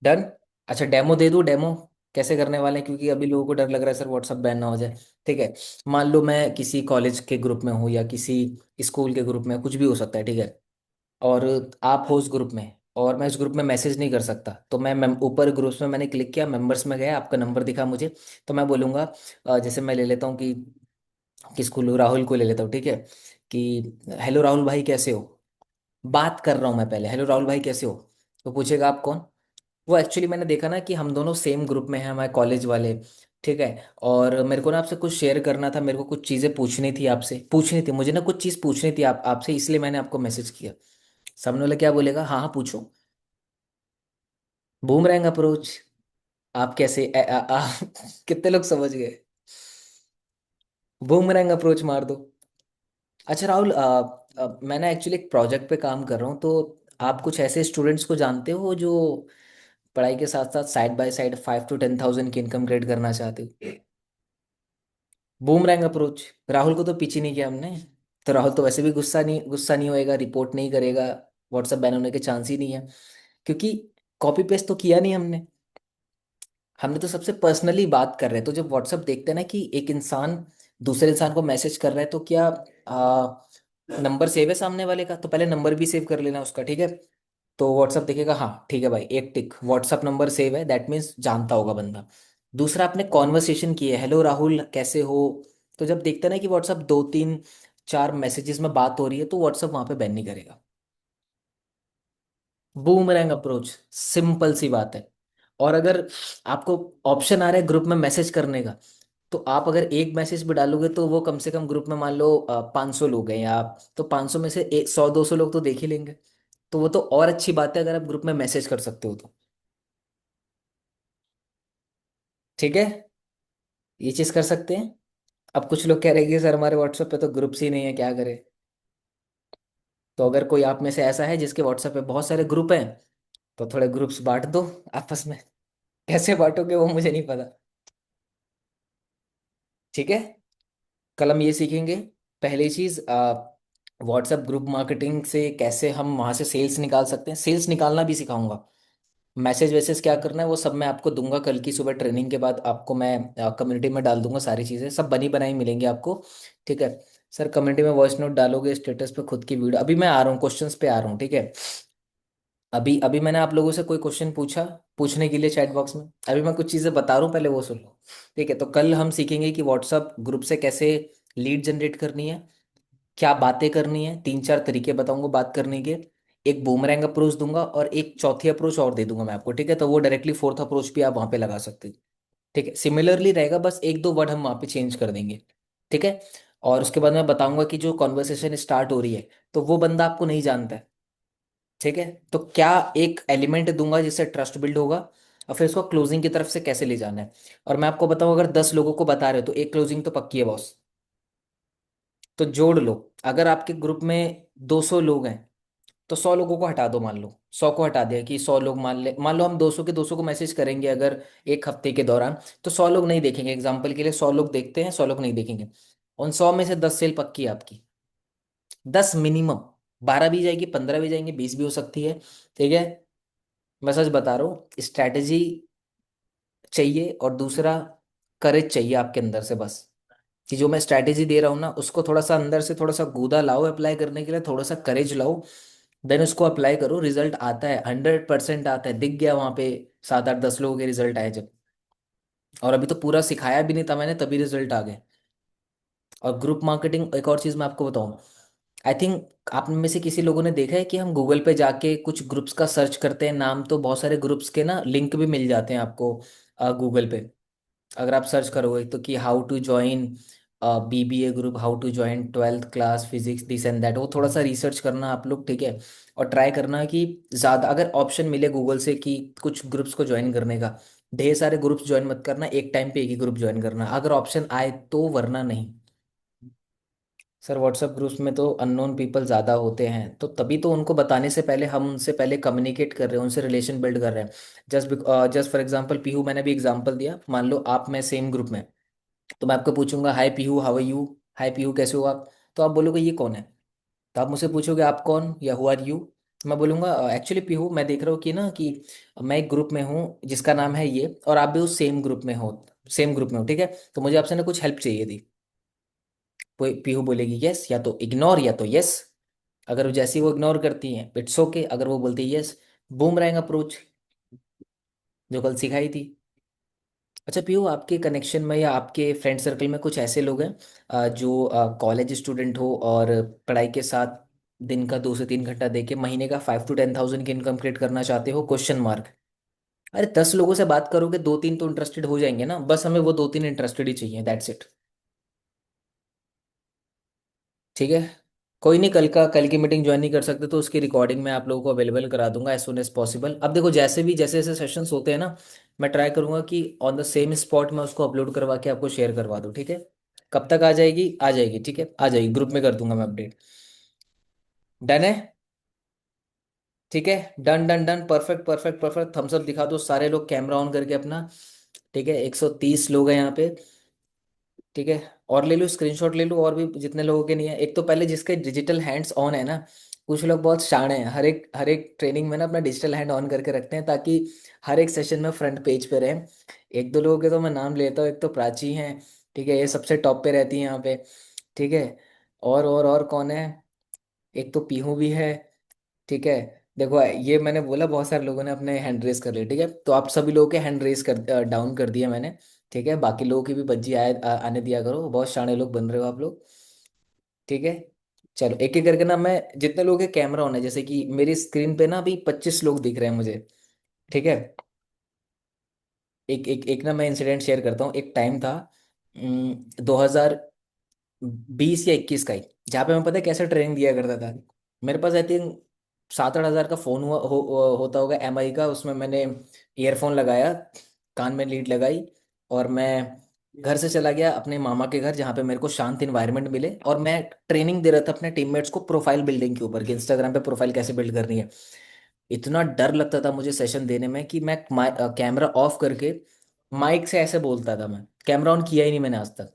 डन। अच्छा, डेमो दे दूँ, डेमो कैसे करने वाले हैं, क्योंकि अभी लोगों को डर लग रहा है सर व्हाट्सअप बैन ना हो जाए। ठीक है। मान लो मैं किसी कॉलेज के ग्रुप में हूँ या किसी स्कूल के ग्रुप में, कुछ भी हो सकता है, ठीक है। और आप हो उस ग्रुप में, और मैं उस ग्रुप में मैसेज नहीं कर सकता, तो मैं ऊपर ग्रुप्स में मैंने क्लिक किया, मेंबर्स में गया, आपका नंबर दिखा मुझे, तो मैं बोलूँगा, जैसे मैं ले लेता हूँ कि किसको लूँ, राहुल को ले लेता हूँ, ठीक है। कि हेलो राहुल भाई कैसे हो। बात कर रहा हूँ मैं पहले, हेलो राहुल भाई कैसे हो। तो पूछेगा आप कौन। वो एक्चुअली मैंने देखा ना कि हम दोनों सेम ग्रुप में हैं, हमारे कॉलेज वाले। ठीक है। और मेरे को ना आपसे कुछ शेयर करना था, मेरे को कुछ चीज़ें पूछनी थी मुझे ना, कुछ चीज़ पूछनी थी आपसे, इसलिए मैंने आपको मैसेज किया। सामने वाला क्या बोलेगा, हाँ हाँ पूछो। Boomerang approach. आप कैसे कितने लोग समझ गए? बूमरैंग अप्रोच मार दो। अच्छा राहुल, मैं ना एक्चुअली एक प्रोजेक्ट पे काम कर रहा हूँ, तो आप कुछ ऐसे स्टूडेंट्स को जानते हो जो पढ़ाई के साथ साथ साइड बाय साइड 5 to 10,000 की इनकम क्रिएट करना चाहते हो? Boomerang approach. राहुल को तो पिच ही नहीं किया हमने। तो राहुल तो वैसे भी गुस्सा नहीं होएगा, रिपोर्ट नहीं करेगा, व्हाट्सएप बैन होने के चांस ही नहीं है, क्योंकि कॉपी पेस्ट तो किया नहीं हमने। हमने तो सबसे पर्सनली बात कर रहे हैं। तो जब व्हाट्सएप देखते हैं ना कि एक इंसान दूसरे इंसान को मैसेज कर रहा है, तो क्या नंबर सेव है सामने वाले का, तो पहले नंबर भी सेव कर लेना उसका, ठीक है। तो व्हाट्सअप देखेगा, हाँ ठीक है भाई, एक टिक, व्हाट्सअप नंबर सेव है, दैट मीन्स जानता होगा बंदा। दूसरा, आपने कॉन्वर्सेशन की है, हेलो राहुल कैसे हो। तो जब देखते हैं ना कि व्हाट्सअप 2, 3, 4 मैसेजेस में बात हो रही है, तो व्हाट्सअप वहां पे बैन नहीं करेगा। बूमरैंग अप्रोच, सिंपल सी बात है। और अगर आपको ऑप्शन आ रहा है ग्रुप में मैसेज करने का, तो आप अगर एक मैसेज भी डालोगे तो वो कम से कम ग्रुप में मान लो 500 लोग हैं, या आप तो 500 में से 100-200 लोग तो देख ही लेंगे। तो वो तो और अच्छी बात है अगर आप ग्रुप में मैसेज कर सकते हो तो। ठीक है, ये चीज कर सकते हैं। अब कुछ लोग कह रहे हैं कि सर हमारे व्हाट्सएप पे तो ग्रुप्स ही नहीं है, क्या करें। तो अगर कोई आप में से ऐसा है जिसके व्हाट्सएप पे बहुत सारे ग्रुप हैं, तो थोड़े ग्रुप्स बांट दो आपस में। कैसे बांटोगे वो मुझे नहीं पता। ठीक है। कल हम ये सीखेंगे पहली चीज, व्हाट्सएप ग्रुप मार्केटिंग से कैसे हम वहां से सेल्स निकाल सकते हैं, सेल्स निकालना भी सिखाऊंगा। मैसेज वैसेज क्या करना है वो सब मैं आपको दूंगा, कल की सुबह ट्रेनिंग के बाद आपको मैं कम्युनिटी में डाल दूंगा, सारी चीज़ें सब बनी बनाई मिलेंगी आपको। ठीक है सर, कम्युनिटी में वॉइस नोट डालोगे, स्टेटस पे खुद की वीडियो, अभी मैं आ रहा हूँ क्वेश्चंस पे आ रहा हूँ, ठीक है। अभी अभी मैंने आप लोगों से कोई क्वेश्चन पूछा पूछने के लिए चैट बॉक्स में, अभी मैं कुछ चीज़ें बता रहा हूँ, पहले वो सुन लो। ठीक है, तो कल हम सीखेंगे कि व्हाट्सअप ग्रुप से कैसे लीड जनरेट करनी है, क्या बातें करनी है, तीन चार तरीके बताऊंगा बात करने के। एक बूमरैंग अप्रोच दूंगा और एक चौथी अप्रोच और दे दूंगा मैं आपको, ठीक है, तो वो डायरेक्टली फोर्थ अप्रोच भी आप वहां पे लगा सकते हैं। ठीक है, सिमिलरली रहेगा, बस एक दो वर्ड हम वहां पे चेंज कर देंगे। ठीक है, और उसके बाद मैं बताऊंगा कि जो कॉन्वर्सेशन स्टार्ट हो रही है तो वो बंदा आपको नहीं जानता है। ठीक है, तो क्या एक एलिमेंट दूंगा जिससे ट्रस्ट बिल्ड होगा, और फिर उसको क्लोजिंग की तरफ से कैसे ले जाना है। और मैं आपको बताऊं, अगर 10 लोगों को बता रहे हो तो एक क्लोजिंग तो पक्की है बॉस, तो जोड़ लो। अगर आपके ग्रुप में 200 लोग हैं तो 100 लोगों को हटा दो, मान लो 100 को हटा दिया कि 100 लोग, मान लो हम 200 के 200 को मैसेज करेंगे अगर एक हफ्ते के दौरान, तो 100 लोग नहीं देखेंगे, एग्जाम्पल के लिए 100 लोग देखते हैं, 100 लोग नहीं देखेंगे। उन 100 में से 10 सेल पक्की है आपकी, 10 मिनिमम, 12 भी जाएगी, 15 भी जाएंगे, 20 भी हो सकती है। ठीक है, मैं सच बता रहा हूँ, स्ट्रैटेजी चाहिए और दूसरा करेज चाहिए आपके अंदर से, बस कि जो मैं स्ट्रैटेजी दे रहा हूँ ना उसको थोड़ा सा अंदर से थोड़ा सा गूदा लाओ, अप्लाई करने के लिए थोड़ा सा करेज लाओ, देन उसको अप्लाई करो, रिजल्ट आता है, 100% आता है, दिख गया वहां पे 7 8 10 लोगों के रिजल्ट आए जब। और अभी तो पूरा सिखाया भी नहीं था मैंने, तभी रिजल्ट आ गए। और ग्रुप मार्केटिंग, एक और चीज मैं आपको बताऊं, आई थिंक आप में से किसी लोगों ने देखा है कि हम गूगल पे जाके कुछ ग्रुप्स का सर्च करते हैं, नाम तो बहुत सारे ग्रुप्स के ना लिंक भी मिल जाते हैं आपको गूगल पे। अगर आप सर्च करोगे तो कि how to join BBA group, how to join 12th class physics, this and that, वो थोड़ा सा रिसर्च करना आप लोग, ठीक है। और ट्राई करना कि ज़्यादा अगर ऑप्शन मिले गूगल से कि कुछ ग्रुप्स को ज्वाइन करने का, ढेर सारे ग्रुप्स ज्वाइन मत करना, एक टाइम पे एक ही ग्रुप ज्वाइन करना अगर ऑप्शन आए तो, वरना नहीं। सर व्हाट्सएप ग्रुप्स में तो अननोन पीपल ज़्यादा होते हैं, तो तभी तो उनको बताने से पहले हम उनसे पहले कम्युनिकेट कर रहे हैं, उनसे रिलेशन बिल्ड कर रहे हैं। जस्ट फॉर एग्जांपल पीहू, मैंने भी एग्जांपल दिया, मान लो आप मैं सेम ग्रुप में, तो मैं आपको पूछूंगा हाय पीहू हाउ आर यू, हाय पीहू कैसे हो आप, तो आप बोलोगे ये कौन है, तो आप मुझसे पूछोगे आप कौन या हु आर यू, मैं बोलूंगा एक्चुअली पीहू मैं देख रहा हूँ कि ना कि मैं एक ग्रुप में हूँ जिसका नाम है ये, और आप भी उस सेम ग्रुप में हो, सेम ग्रुप में हो, ठीक है, तो मुझे आपसे ना कुछ हेल्प चाहिए थी। कोई पीहू बोलेगी यस, या तो इग्नोर या तो यस। अगर वो जैसी वो इग्नोर करती हैं इट्स ओके, अगर वो बोलती है यस, बूमरैंग अप्रोच जो कल सिखाई थी। अच्छा पीयू, आपके कनेक्शन में या आपके फ्रेंड सर्कल में कुछ ऐसे लोग हैं जो कॉलेज स्टूडेंट हो और पढ़ाई के साथ दिन का 2 से 3 घंटा दे के महीने का 5 to 10 thousand की इनकम क्रिएट करना चाहते हो, क्वेश्चन मार्क। अरे 10 लोगों से बात करोगे, 2 3 तो इंटरेस्टेड हो जाएंगे ना, बस हमें वो 2 3 इंटरेस्टेड ही चाहिए, दैट्स इट। ठीक है, कोई नहीं, कल की मीटिंग ज्वाइन नहीं कर सकते तो उसकी रिकॉर्डिंग मैं आप लोगों को अवेलेबल करा दूंगा एज सुन एज पॉसिबल। अब देखो जैसे भी जैसे जैसे सेशंस होते हैं ना, मैं ट्राई करूंगा कि ऑन द सेम स्पॉट मैं उसको अपलोड करवा के आपको शेयर करवा दूँ, ठीक है। कब तक आ जाएगी, आ जाएगी, ठीक है, आ जाएगी, ग्रुप में कर दूंगा मैं अपडेट। डन है, ठीक है, done done done, perfect perfect perfect, thumbs up दिखा दो सारे लोग कैमरा ऑन करके अपना। ठीक है, 130 लोग हैं यहाँ पे। ठीक है, और ले लो स्क्रीनशॉट ले लो, और भी जितने लोगों के नहीं है, एक तो पहले जिसके डिजिटल हैंड्स ऑन है ना, कुछ लोग बहुत शाणे हैं, हर एक ट्रेनिंग में ना अपना डिजिटल हैंड ऑन करके रखते हैं ताकि हर एक सेशन में फ्रंट पेज पे रहें। एक दो लोगों के तो मैं नाम लेता हूँ, एक तो प्राची हैं, ठीक है, ये सबसे टॉप पे रहती है यहाँ पे। ठीक है, और कौन है, एक तो पीहू भी है। ठीक है, देखो ये मैंने बोला बहुत सारे लोगों ने अपने हैंड रेस कर लिए, ठीक है, तो आप सभी लोगों के हैंड रेस कर डाउन कर दिया मैंने। ठीक है, बाकी लोगों की भी बज्जी आने दिया करो, बहुत शाणे लोग बन रहे हो आप लोग। ठीक है, चलो एक एक करके ना, मैं जितने लोग के कैमरा ऑन है, जैसे कि मेरी स्क्रीन पे ना अभी 25 लोग दिख रहे हैं मुझे। ठीक है, एक एक एक ना मैं इंसिडेंट शेयर करता हूँ, एक टाइम था 2020 या 21 का ही, जहाँ पे मैं पता है कैसे ट्रेनिंग दिया करता था। मेरे पास आई थिंक 7 8 हज़ार का फ़ोन होता होगा MI का, उसमें मैंने ईयरफोन लगाया, कान में लीड लगाई, और मैं घर से चला गया अपने मामा के घर जहाँ पे मेरे को शांत इन्वायरमेंट मिले, और मैं ट्रेनिंग दे रहा था अपने टीममेट्स को प्रोफाइल बिल्डिंग के ऊपर कि इंस्टाग्राम पे प्रोफाइल कैसे बिल्ड करनी है। इतना डर लगता था मुझे सेशन देने में कि मैं कैमरा ऑफ करके माइक से ऐसे बोलता था, मैं कैमरा ऑन किया ही नहीं मैंने आज तक।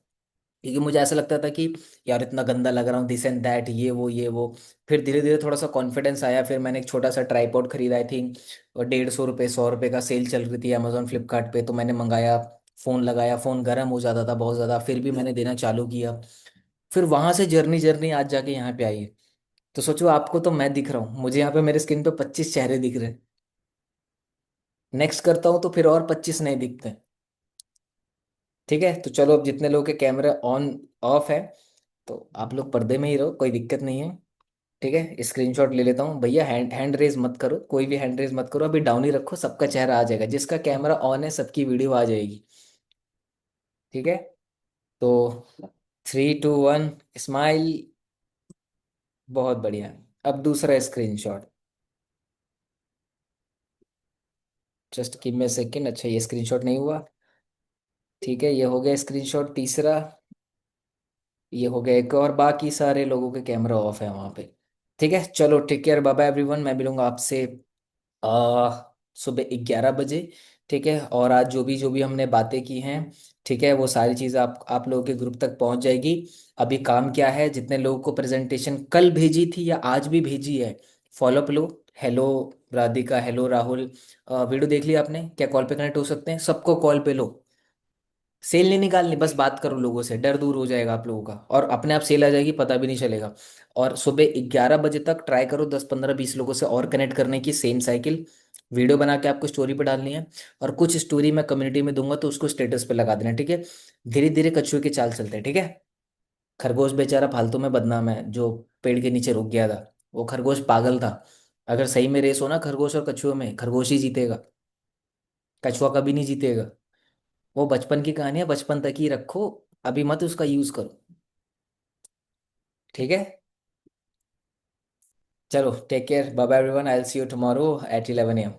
क्योंकि मुझे ऐसा लगता था कि यार इतना गंदा लग रहा हूँ, दिस एंड दैट, ये वो। फिर धीरे धीरे थोड़ा सा कॉन्फिडेंस आया, फिर मैंने एक छोटा सा ट्राईपॉड खरीदा, आई थिंक 150 रुपये, 100 रुपये का सेल चल रही थी अमेजोन फ्लिपकार्ट पे, तो मैंने मंगाया। फ़ोन लगाया, फ़ोन गर्म हो जाता था बहुत ज़्यादा, फिर भी मैंने देना चालू किया। फिर वहां से जर्नी जर्नी आज जाके यहाँ पे आई है। तो सोचो, आपको तो मैं दिख रहा हूँ, मुझे यहाँ पे मेरे स्क्रीन पे 25 चेहरे दिख रहे हैं। नेक्स्ट करता हूँ तो फिर और 25 नहीं दिखते हैं। ठीक है, तो चलो, अब जितने लोगों के कैमरे ऑन ऑफ है, तो आप लोग पर्दे में ही रहो, कोई दिक्कत नहीं है। ठीक है, स्क्रीनशॉट ले लेता हूँ भैया। हैंड हैंड रेज मत करो, कोई भी हैंड रेज मत करो, अभी डाउन ही रखो, सबका चेहरा आ जाएगा, जिसका कैमरा ऑन है सबकी वीडियो आ जाएगी। ठीक है, तो 3 2 1 स्माइल। बहुत बढ़िया। अब दूसरा screenshot, just give me second. अच्छा, ये स्क्रीनशॉट नहीं हुआ। ठीक है, ये हो गया स्क्रीनशॉट तीसरा। ये हो गया एक और, बाकी सारे लोगों के कैमरा ऑफ है वहां पे। ठीक है, चलो, take care, bye bye everyone. मैं मिलूंगा आपसे आ सुबह 11 बजे। ठीक है, और आज जो भी हमने बातें की हैं, ठीक है, वो सारी चीज़ आप लोगों के ग्रुप तक पहुंच जाएगी। अभी काम क्या है, जितने लोगों को प्रेजेंटेशन कल भेजी थी या आज भी भेजी है, फॉलोअप लो। Hello Radhika, hello Rahul, video देख लिया आपने? क्या कॉल पे कनेक्ट हो सकते हैं? सबको कॉल पे लो। सेल नहीं निकालनी, बस बात करो लोगों से, डर दूर हो जाएगा आप लोगों का, और अपने आप सेल आ जाएगी, पता भी नहीं चलेगा। और सुबह 11 बजे तक ट्राई करो 10 15 20 लोगों से और कनेक्ट करने की, सेम साइकिल। वीडियो बना के आपको स्टोरी पे डालनी है, और कुछ स्टोरी मैं कम्युनिटी में दूंगा तो उसको स्टेटस पे लगा देना। ठीक है, धीरे धीरे कछुए की चाल चलते हैं। ठीक है, खरगोश बेचारा फालतू में बदनाम है, जो पेड़ के नीचे रुक गया था। वो खरगोश पागल था। अगर सही में रेस हो ना खरगोश और कछुए में, खरगोश ही जीतेगा, कछुआ कभी नहीं जीतेगा। वो बचपन की कहानी है, बचपन तक ही रखो, अभी मत उसका यूज करो। ठीक है, चलो, take care, bye bye everyone, I will see you tomorrow at 11 AM।